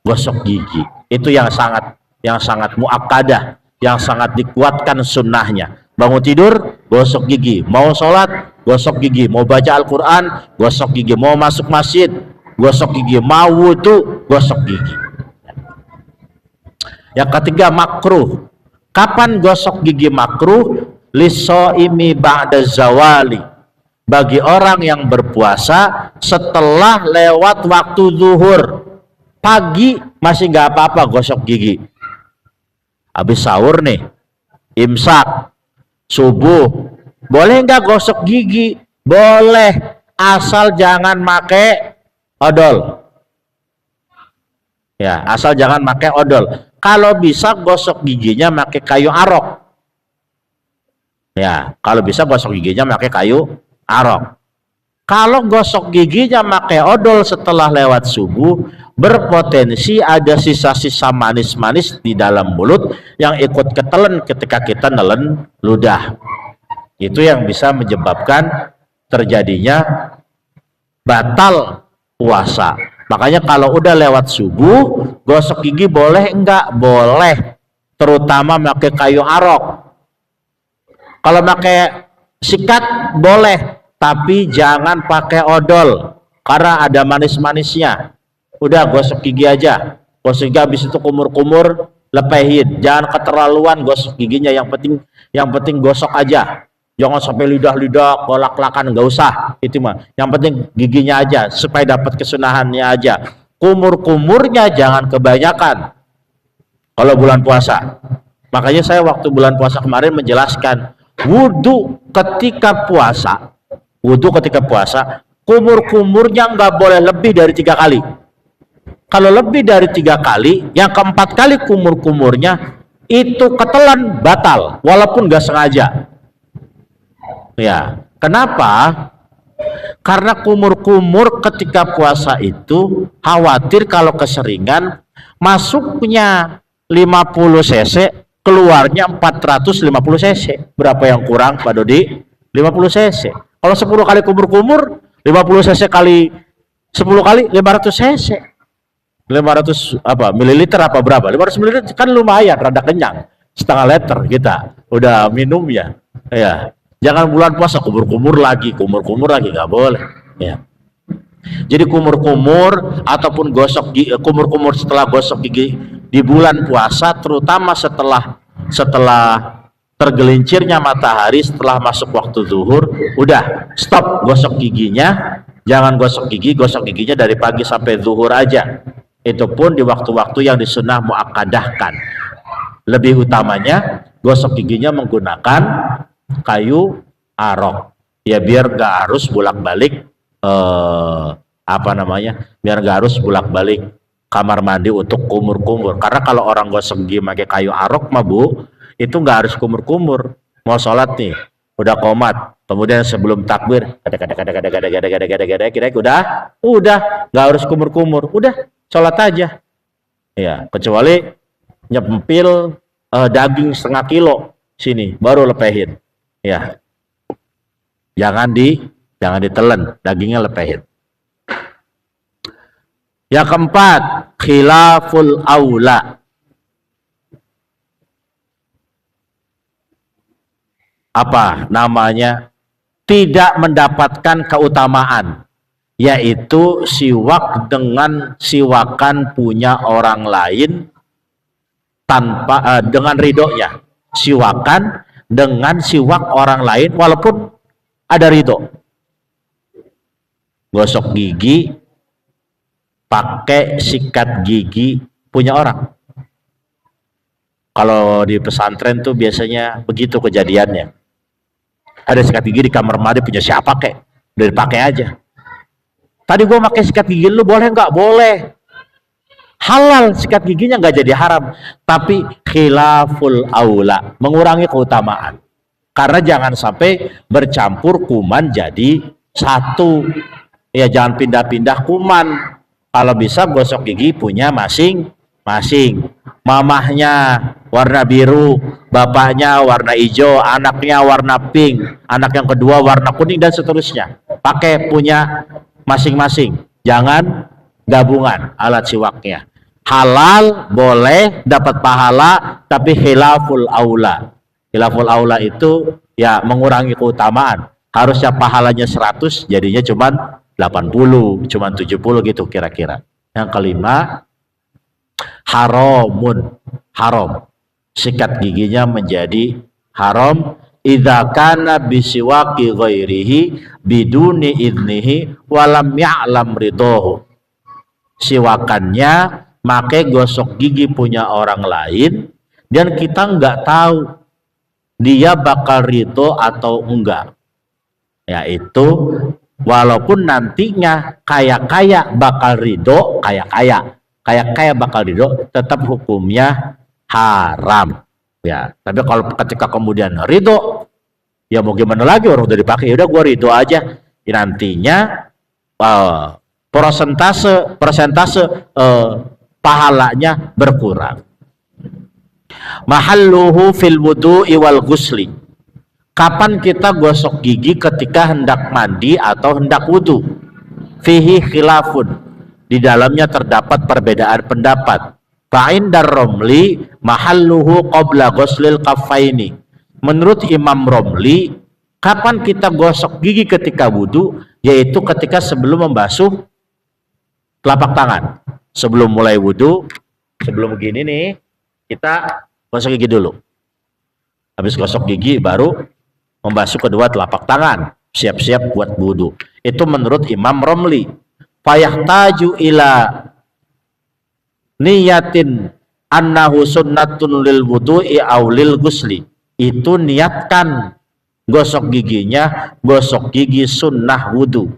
gosok gigi. Itu yang sangat muakkadah, yang sangat dikuatkan sunnahnya. Bangun tidur, gosok gigi. Mau sholat, gosok gigi. Mau baca Al-Quran, gosok gigi. Mau masuk masjid, gosok gigi. Mau wudu, gosok gigi. Yang ketiga, makruh. Kapan gosok gigi makruh? Lisoimi ba'da zawali, bagi orang yang berpuasa setelah lewat waktu zuhur. Pagi masih nggak apa-apa gosok gigi. Habis sahur nih, imsak, subuh, boleh nggak gosok gigi? Boleh, asal jangan pakai odol. Ya, asal jangan pakai odol. Kalau bisa gosok giginya pakai kayu arok. Ya, kalau bisa gosok giginya pakai kayu arok. Kalau gosok giginya pakai odol setelah lewat subuh, berpotensi ada sisa-sisa manis-manis di dalam mulut yang ikut ketelen ketika kita nelen ludah. Itu yang bisa menyebabkan terjadinya batal puasa. Makanya kalau udah lewat subuh, gosok gigi boleh enggak? Boleh. Terutama pakai kayu arok. Kalau pakai sikat boleh, tapi jangan pakai odol karena ada manis-manisnya. Udah gosok gigi aja. Gosok gigi habis itu kumur-kumur, lepehin. Jangan keterlaluan gosok giginya. Yang penting gosok aja. Jangan sampai lidah-lidah kolak-lakan, nggak usah itu mah. Yang penting giginya aja supaya dapat kesunahannya aja. Kumur-kumurnya jangan kebanyakan kalau bulan puasa. Makanya saya waktu bulan puasa kemarin menjelaskan wudhu ketika puasa, kumur-kumurnya nggak boleh lebih dari 3 kali. Kalau lebih dari 3 kali, yang keempat kali kumur-kumurnya itu ketelan, batal walaupun nggak sengaja. Ya, kenapa? Karena kumur-kumur ketika puasa itu khawatir kalau keseringan masuknya 50 cc, keluarnya 450 cc. Berapa yang kurang, Pak Dodi? 50 cc. Kalau 10 kali kumur-kumur, 50 cc kali 10 kali 500 cc. 500 apa mililiter apa berapa? 500 mililiter kan lumayan, rada kenyang. Setengah liter kita udah minum ya. Ya. Jangan bulan puasa kumur-kumur lagi nggak boleh. Ya. Jadi kumur-kumur ataupun gosok gigi, kumur-kumur setelah gosok gigi di bulan puasa, terutama setelah tergelincirnya matahari, setelah masuk waktu zuhur, udah stop gosok giginya. Jangan gosok giginya dari pagi sampai zuhur aja. Itu pun di waktu-waktu yang disunnah muakkadahkan. Lebih utamanya gosok giginya menggunakan kayu arok, ya biar nggak harus bolak-balik biar nggak harus bolak-balik kamar mandi untuk kumur-kumur. Karena kalau orang gosok gigi pakai kayu arok mah Bu, itu nggak harus kumur-kumur. Mau sholat nih, udah qomat, kemudian sebelum takbir udah nggak harus kumur-kumur, udah sholat aja. Ya, kecuali nyempil daging setengah kilo sini baru lepehin. Ya, jangan ditelan, dagingnya lepehin. Yang keempat, khilaful aula. Apa namanya? Tidak mendapatkan keutamaan, yaitu siwak dengan siwakan punya orang lain tanpa dengan ridhonya. Siwakan dengan siwak orang lain walaupun ada ridho. Gosok gigi pakai sikat gigi punya orang. Kalau di pesantren tuh biasanya begitu kejadiannya. Ada sikat gigi di kamar mandi punya siapa kek, udah dipakai aja. Tadi gua pakai sikat gigi lu, boleh nggak? Boleh. Halal, sikat giginya nggak jadi haram, tapi khilaful aula, mengurangi keutamaan. Karena jangan sampai bercampur kuman jadi satu. Ya jangan pindah-pindah kuman. Kalau bisa gosok gigi punya masing-masing. Mamahnya warna biru, bapaknya warna hijau, anaknya warna pink, anak yang kedua warna kuning dan seterusnya. Pakai punya masing-masing. Jangan gabungan alat siwaknya. Halal boleh dapat pahala, tapi khilaful aula. Khilaful aula itu ya mengurangi keutamaan. Harusnya pahalanya 100, jadinya cuman 80, cuman 70 gitu kira-kira. Yang kelima, haram. Sikat giginya menjadi haram idza kana bisiwaki ghairihi biduni idnihi walam ya'lam ridahu. Siwakannya make gosok gigi punya orang lain dan kita nggak tahu dia bakal ridho atau enggak. Yaitu walaupun nantinya kaya bakal ridho, kaya bakal ridho, tetap hukumnya haram. Ya, tapi kalau ketika kemudian ridho, ya mau gimana lagi, orang udah dipakai, ya udah gua ridho aja. Ya, nantinya persentase pahalanya berkurang. Mahalluhu fil wudu'i wal ghusli. Kapan kita gosok gigi? Ketika hendak mandi atau hendak wudhu. Fihi khilafun, di dalamnya terdapat perbedaan pendapat. Fa'indar Romli mahalluhu qabla ghuslil kaffaini. Menurut Imam Romli, kapan kita gosok gigi ketika wudhu? Yaitu ketika sebelum membasuh telapak tangan. Sebelum mulai wudhu, sebelum begini nih, kita gosok gigi dulu. Habis gosok gigi baru membasuh kedua telapak tangan, siap-siap buat wudhu. Itu menurut Imam Romli. Fayahtaju ila niyatin annahu sunnatun lil wudu'i aw lil ghusli. Itu niatkan gosok giginya, gosok gigi sunnah wudu,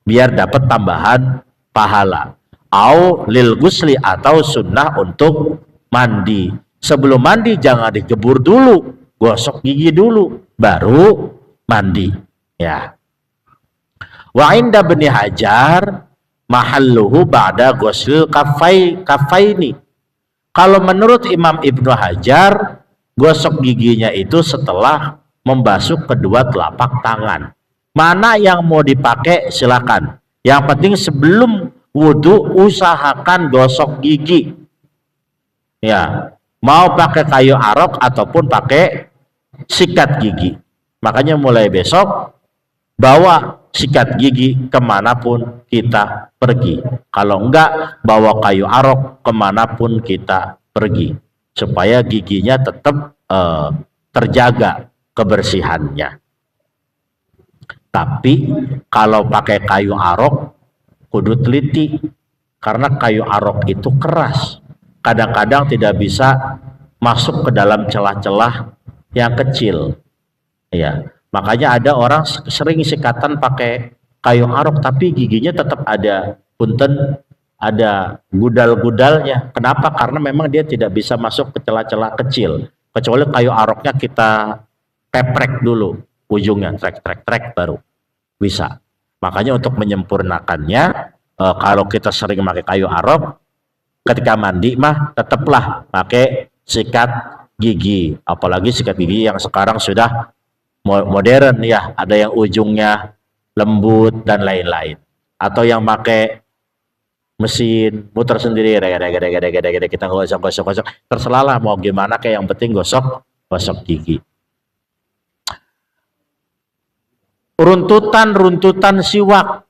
biar dapat tambahan pahala. Aw lil ghusli, atau sunnah untuk mandi. Sebelum mandi jangan digebur dulu, gosok gigi dulu baru mandi, ya. Wa inda Ibnu Hajar mahalluhu ba'da ghuslil kaffaini. Kalau menurut Imam Ibnu Hajar, gosok giginya itu setelah membasuh kedua telapak tangan. Mana yang mau dipakai silakan. Yang penting sebelum wudhu usahakan gosok gigi. Ya, mau pakai kayu arok ataupun pakai sikat gigi. Makanya mulai besok bawa sikat gigi kemanapun kita pergi. Kalau enggak, bawa kayu arok kemanapun kita pergi, supaya giginya tetap terjaga kebersihannya. Tapi kalau pakai kayu arok kudu teliti, karena kayu arok itu keras, kadang-kadang tidak bisa masuk ke dalam celah-celah yang kecil, ya. Makanya ada orang sering sikatan pakai kayu arok tapi giginya tetap ada punten, ada gudal-gudalnya. Kenapa? Karena memang dia tidak bisa masuk ke celah-celah kecil. Kecuali kayu aroknya kita teprek dulu ujungnya, trek baru bisa. Makanya untuk menyempurnakannya, kalau kita sering pakai kayu arok, ketika mandi mah tetaplah pakai sikat gigi. Apalagi sikat gigi yang sekarang sudah modern, ya, ada yang ujungnya lembut dan lain-lain, atau yang pakai mesin muter sendiri, kita gosok, terserah lah mau gimana, kayak yang penting gosok gigi. Runtutan siwak,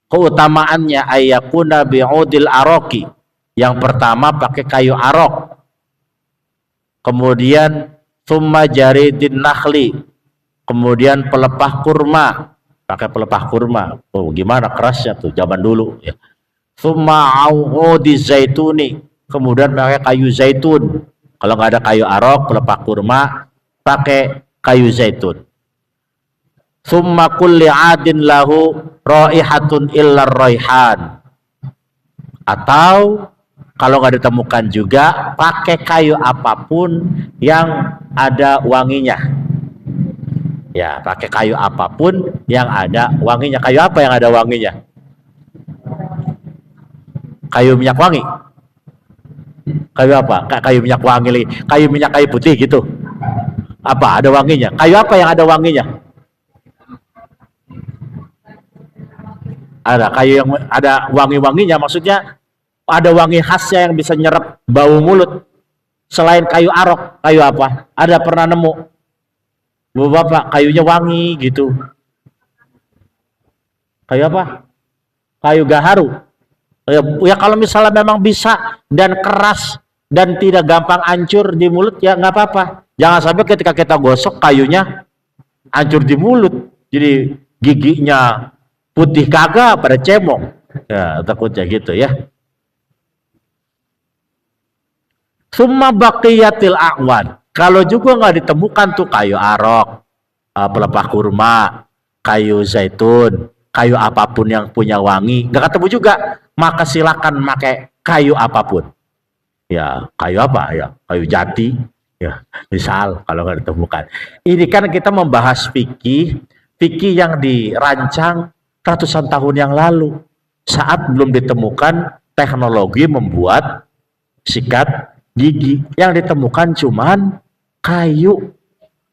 keutamaannya ayakuna bi'udil aroki. Yang pertama pakai kayu arok, kemudian summa jaridin nakhli, kemudian pelepah kurma, pakai pelepah kurma. Oh, gimana kerasnya tuh zaman dulu, ya. Summa audi zaituni, kemudian pakai kayu zaitun. Kalau nggak ada kayu arok, pelepah kurma, pakai kayu zaitun. Summa kulli adin lahu raihatun illa raihan, atau kalau nggak ditemukan juga pakai kayu apapun yang ada wanginya, ya, pakai kayu apapun yang ada wanginya. Kayu apa yang ada wanginya? Kayu minyak wangi. Kayu apa? Kayu minyak wangi lagi. Kayu minyak kayu putih gitu. Apa ada wanginya? Kayu apa yang ada wanginya? Ada kayu yang ada wangi-wanginya, maksudnya ada wangi khasnya yang bisa nyerap bau mulut. Selain kayu arok, kayu apa? Ada pernah nemu? Bapak, kayunya wangi gitu. Kayu apa? Kayu gaharu. Ya kalau misalnya memang bisa dan keras dan tidak gampang hancur di mulut, ya nggak apa-apa. Jangan sampai ketika kita gosok kayunya hancur di mulut, jadi giginya putih kagak pada cemong. Ya, takutnya gitu, ya. Summa baqiyatil a'wan. Kalau juga nggak ditemukan tuh kayu arok, pelepah kurma, kayu zaitun, kayu apapun yang punya wangi, nggak ketemu juga, maka silakan pakai kayu apapun. Ya, kayu apa? Ya, kayu jati. Ya, misal kalau nggak ditemukan. Ini kan kita membahas fikih yang dirancang ratusan tahun yang lalu, saat belum ditemukan teknologi membuat sikat gigi. Yang ditemukan cuman kayu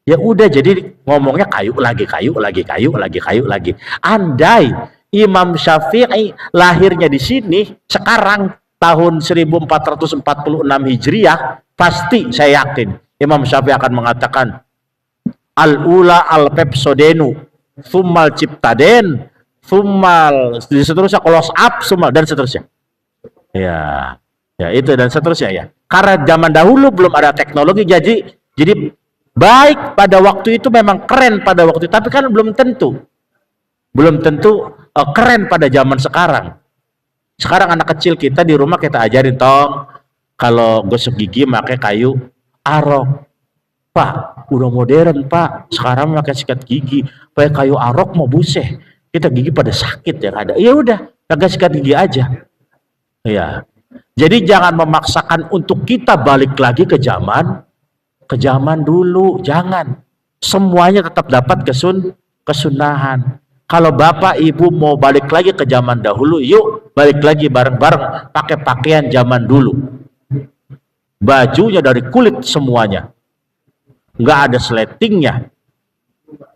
Ya udah, jadi ngomongnya kayu lagi, kayu lagi, kayu lagi, kayu lagi. Andai Imam Syafi'i lahirnya di sini sekarang tahun 1446 Hijriah, pasti saya yakin Imam Syafi'i akan mengatakan al-ula al-pepsodenu, thummal ciptaden, thummal seterusnya close up, thummal, dan seterusnya. Ya, ya itu dan seterusnya ya. Karena zaman dahulu belum ada teknologi, jadi baik pada waktu itu memang keren pada waktu itu, tapi kan belum tentu keren pada zaman sekarang. Sekarang anak kecil kita di rumah kita ajarin, tong kalau gosok gigi pakai kayu arok. Pak, udah modern pak, sekarang pakai sikat gigi pakai kayu arok, mau buseh kita gigi pada sakit ya ada. Ya udah, pakai sikat gigi aja. Ya, jadi jangan memaksakan untuk kita balik lagi ke zaman dulu, jangan. Semuanya tetap dapat kesunahan. Kalau bapak ibu mau balik lagi ke zaman dahulu, yuk balik lagi bareng-bareng pakai pakaian zaman dulu. Bajunya dari kulit semuanya, nggak ada sletingnya,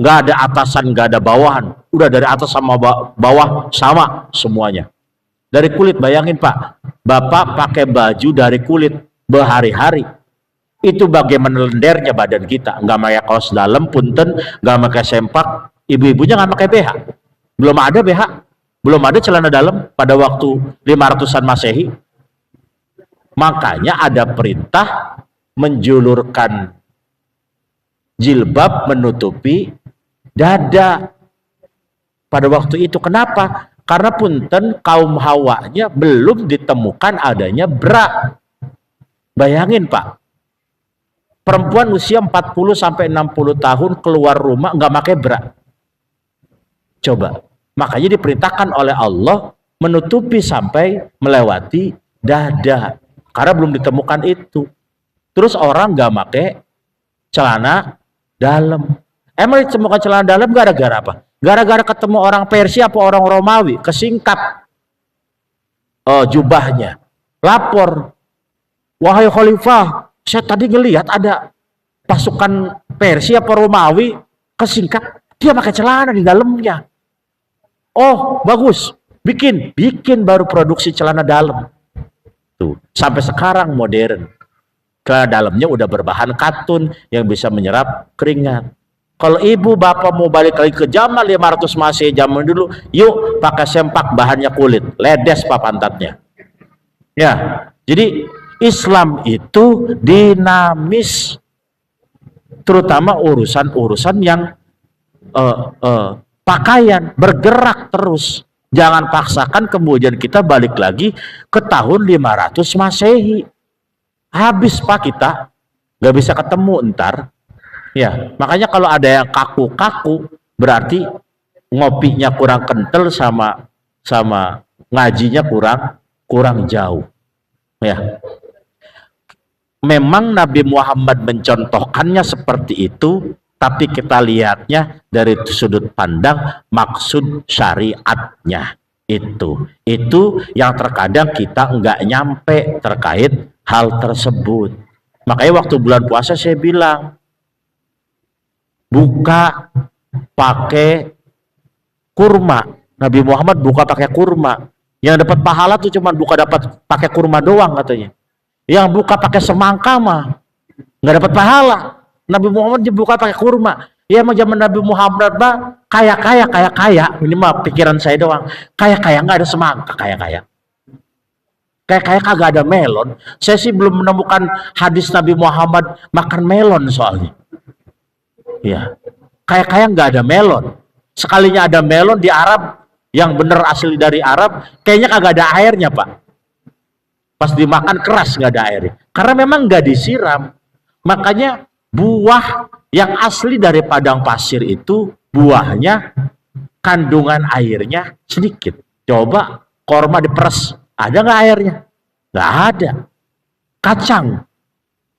nggak ada atasan, nggak ada bawahan, udah dari atas sama bawah sama semuanya dari kulit. Bayangin pak, bapak pakai baju dari kulit berhari-hari, itu bagaimana lendernya badan kita. Nggak pakai kaos dalam punten, nggak pakai sempak, ibu-ibunya nggak pakai BH, belum ada BH, belum ada celana dalam pada waktu 500-an Masehi. Makanya ada perintah menjulurkan jilbab menutupi dada pada waktu itu. Kenapa? Karena punten kaum Hawanya belum ditemukan adanya bra. Bayangin pak, perempuan usia 40-60 tahun keluar rumah nggak pakai bra. Coba, makanya diperintahkan oleh Allah menutupi sampai melewati dada, karena belum ditemukan itu. Terus orang nggak pakai celana dalam. Emang ditemukan celana dalam gara-gara apa? Gara-gara ketemu orang Persia apa orang Romawi, kesingkap jubahnya. Lapor, wahai khalifah, saya tadi ngelihat ada pasukan Persia apa Romawi kesingkap, dia pakai celana di dalamnya. Oh, bagus. Bikin baru produksi celana dalam. Tuh, sampai sekarang modern. Celana dalamnya udah berbahan katun yang bisa menyerap keringat. Kalau ibu bapak mau balik lagi ke zaman 500 Masehi zaman dulu, yuk pakai sempak bahannya kulit, ledes pak pantatnya. Ya, jadi Islam itu dinamis, terutama urusan-urusan yang pakaian, bergerak terus. Jangan paksakan kemudian kita balik lagi ke tahun 500 Masehi. Habis pak kita, nggak bisa ketemu ntar. Ya, makanya kalau ada yang kaku-kaku, berarti ngopinya kurang kental sama ngajinya kurang jauh. Ya, memang Nabi Muhammad mencontohkannya seperti itu, tapi kita lihatnya dari sudut pandang maksud syariatnya. Itu yang terkadang kita nggak nyampe terkait hal tersebut. Makanya waktu bulan puasa saya bilang, buka pakai kurma. Nabi Muhammad buka pakai kurma. Yang dapat pahala tuh cuma buka dapat pakai kurma doang katanya. Yang buka pakai semangka mah nggak dapat pahala. Nabi Muhammad buka pakai kurma. Ya emang zaman Nabi Muhammad mah kaya. Ini mah pikiran saya doang. Kaya nggak ada semangka, kaya. Kayak kagak ada melon. Saya sih belum menemukan hadis Nabi Muhammad makan melon soalnya. Ya, kayak nggak ada melon. Sekalinya ada melon di Arab yang bener asli dari Arab, kayaknya kagak ada airnya pak. Pas dimakan keras nggak ada airnya, karena memang nggak disiram. Makanya buah yang asli dari padang pasir itu buahnya kandungan airnya sedikit. Coba korma diperes, ada nggak airnya? Nggak ada.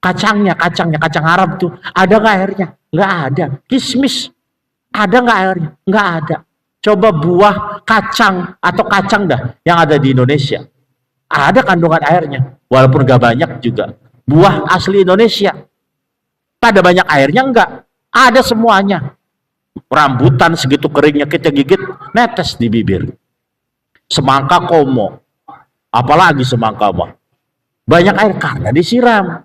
Kacang Arab tuh ada nggak airnya? Nggak ada. Kismis ada nggak airnya? Nggak ada. Coba buah kacang atau kacang dah yang ada di Indonesia, ada kandungan airnya, walaupun nggak banyak juga. Buah asli Indonesia pada banyak airnya enggak? Ada semuanya. Rambutan segitu keringnya kita gigit, netes di bibir. Semangka komo, apalagi semangka mah. Banyak air karena disiram.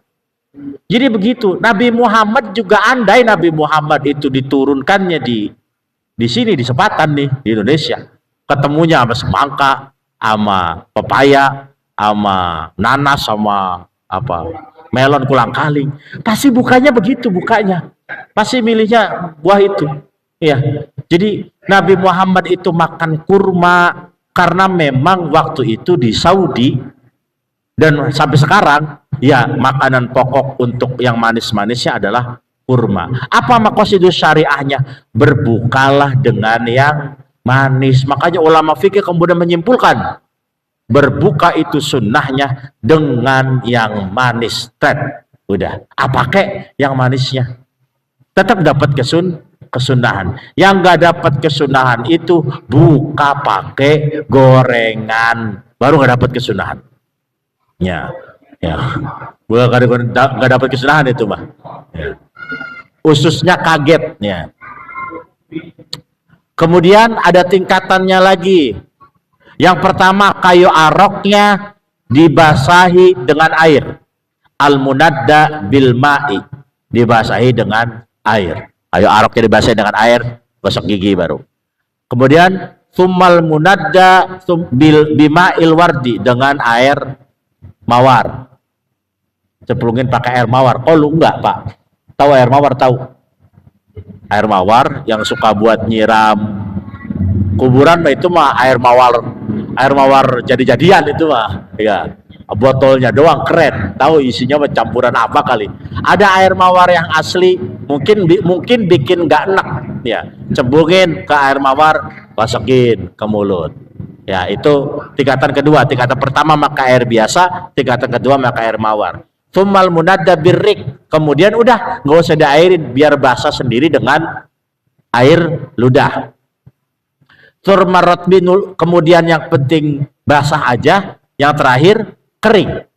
Jadi begitu. Nabi Muhammad juga, andai Nabi Muhammad itu diturunkannya di sini, di Sepatan nih, di Indonesia, ketemunya sama semangka, sama pepaya, sama nanas, sama apa, melon kulang-kaling, pasti bukanya begitu, bukanya pasti milihnya buah itu. Ya, jadi Nabi Muhammad itu makan kurma karena memang waktu itu di Saudi dan sampai sekarang ya makanan pokok untuk yang manis-manisnya adalah kurma. Apa maqasidus syariahnya? Berbukalah dengan yang manis. Makanya ulama fikih kemudian menyimpulkan berbuka itu sunnahnya dengan yang manis. Udah, apa kek yang manisnya? Tetap dapat kesunahan. Yang nggak dapat kesunahan itu buka pakai gorengan, baru nggak dapat kesunahan. Ya, bukan nggak dapat kesunahan itu mah. Ya. Ususnya kaget. Ya. Kemudian ada tingkatannya lagi. Yang pertama, kayu aroknya dibasahi dengan air. Al-munadda bil ma'i, dibasahi dengan air. Kayu aroknya dibasahi dengan air, gosok gigi baru. Kemudian summal munadda bil bima'il wardi, dengan air mawar. Ceplungin pakai air mawar. Oh lu enggak, Pak? Tahu air mawar? Tahu. Air mawar yang suka buat nyiram kuburan mah, itu mah air mawar jadi-jadian itu mah. Ya. Botolnya doang keren, tahu isinya campuran apa kali. Ada air mawar yang asli, mungkin bikin nggak enak, ya cembungin ke air mawar, masukin ke mulut. Ya itu tingkatan kedua. Tingkatan pertama maka air biasa, tingkatan kedua maka air mawar. Tsummal munadda birrik, kemudian udah nggak usah diairin, biar basah sendiri dengan air ludah. Turmarot binul, kemudian yang penting basah aja, yang terakhir kering.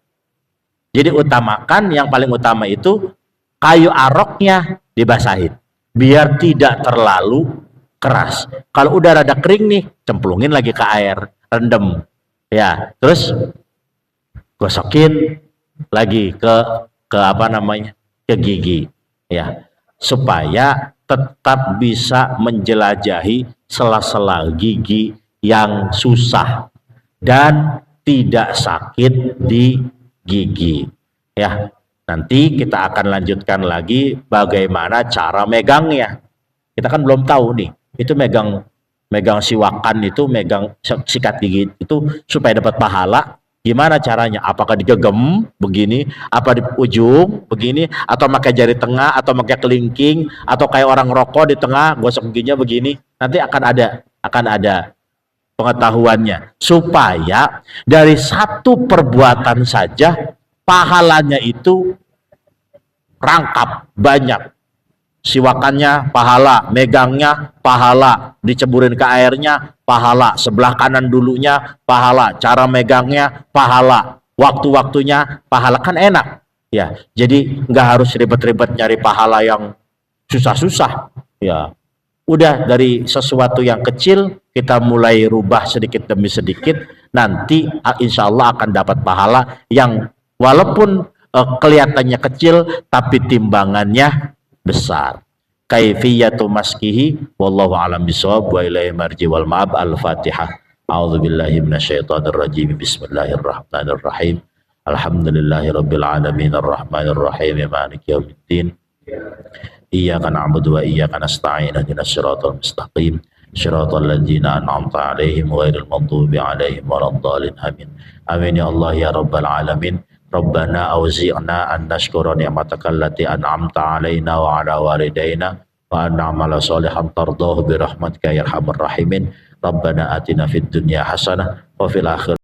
Jadi utamakan, yang paling utama itu kayu aroknya dibasahin biar tidak terlalu keras. Kalau udah rada kering nih, cemplungin lagi ke air, rendem. Ya, terus gosokin lagi ke apa namanya? Ke gigi. Ya, supaya tetap bisa menjelajahi sela-sela gigi yang susah dan tidak sakit di gigi. Ya, nanti kita akan lanjutkan lagi bagaimana cara megangnya. Kita kan belum tahu nih, itu megang siwakan itu, megang sikat gigi itu supaya dapat pahala. Gimana caranya? Apakah digegem begini, apa di ujung begini, atau pakai jari tengah, atau pakai kelingking, atau kayak orang rokok di tengah, gosok giginya begini. Nanti akan ada pengetahuannya, supaya dari satu perbuatan saja pahalanya itu rangkap banyak. Siwakannya pahala, megangnya pahala, diceburin ke airnya pahala, sebelah kanan dulunya pahala, cara megangnya pahala, waktu-waktunya pahala, kan enak ya. Jadi nggak harus ribet-ribet nyari pahala yang susah-susah ya. Udah dari sesuatu yang kecil kita mulai rubah sedikit demi sedikit, nanti insya Allah akan dapat pahala yang walaupun kelihatannya kecil tapi timbangannya besar. Kaifiyatu maskihi wallahu a'lam bishawab wa ilaihi marji wal ma'ab. Al-Fatihah. A'udzubillahi minasyaitonir rajim. Bismillahirrahmanirrahim. Alhamdulillahirabbil alamin arrahmanir rahim maliki yaumiddin. Iyyaka na'budu wa iyyaka nasta'in ihdinas siratal mustaqim siratal ladzina an'amta 'alaihim ghairil maghdubi 'alaihim waladdallin. Amin. Amin ya Allah ya rabbal alamin. Rabbana auzi'na an nashkura ni'mataka allati an'amta 'alaina wa 'ala walidaina wa an na'mala shalihan tardahu bi rahmatika ya arhamar rahimin. Rabbana atina fid dunya hasanah wa fil akhirati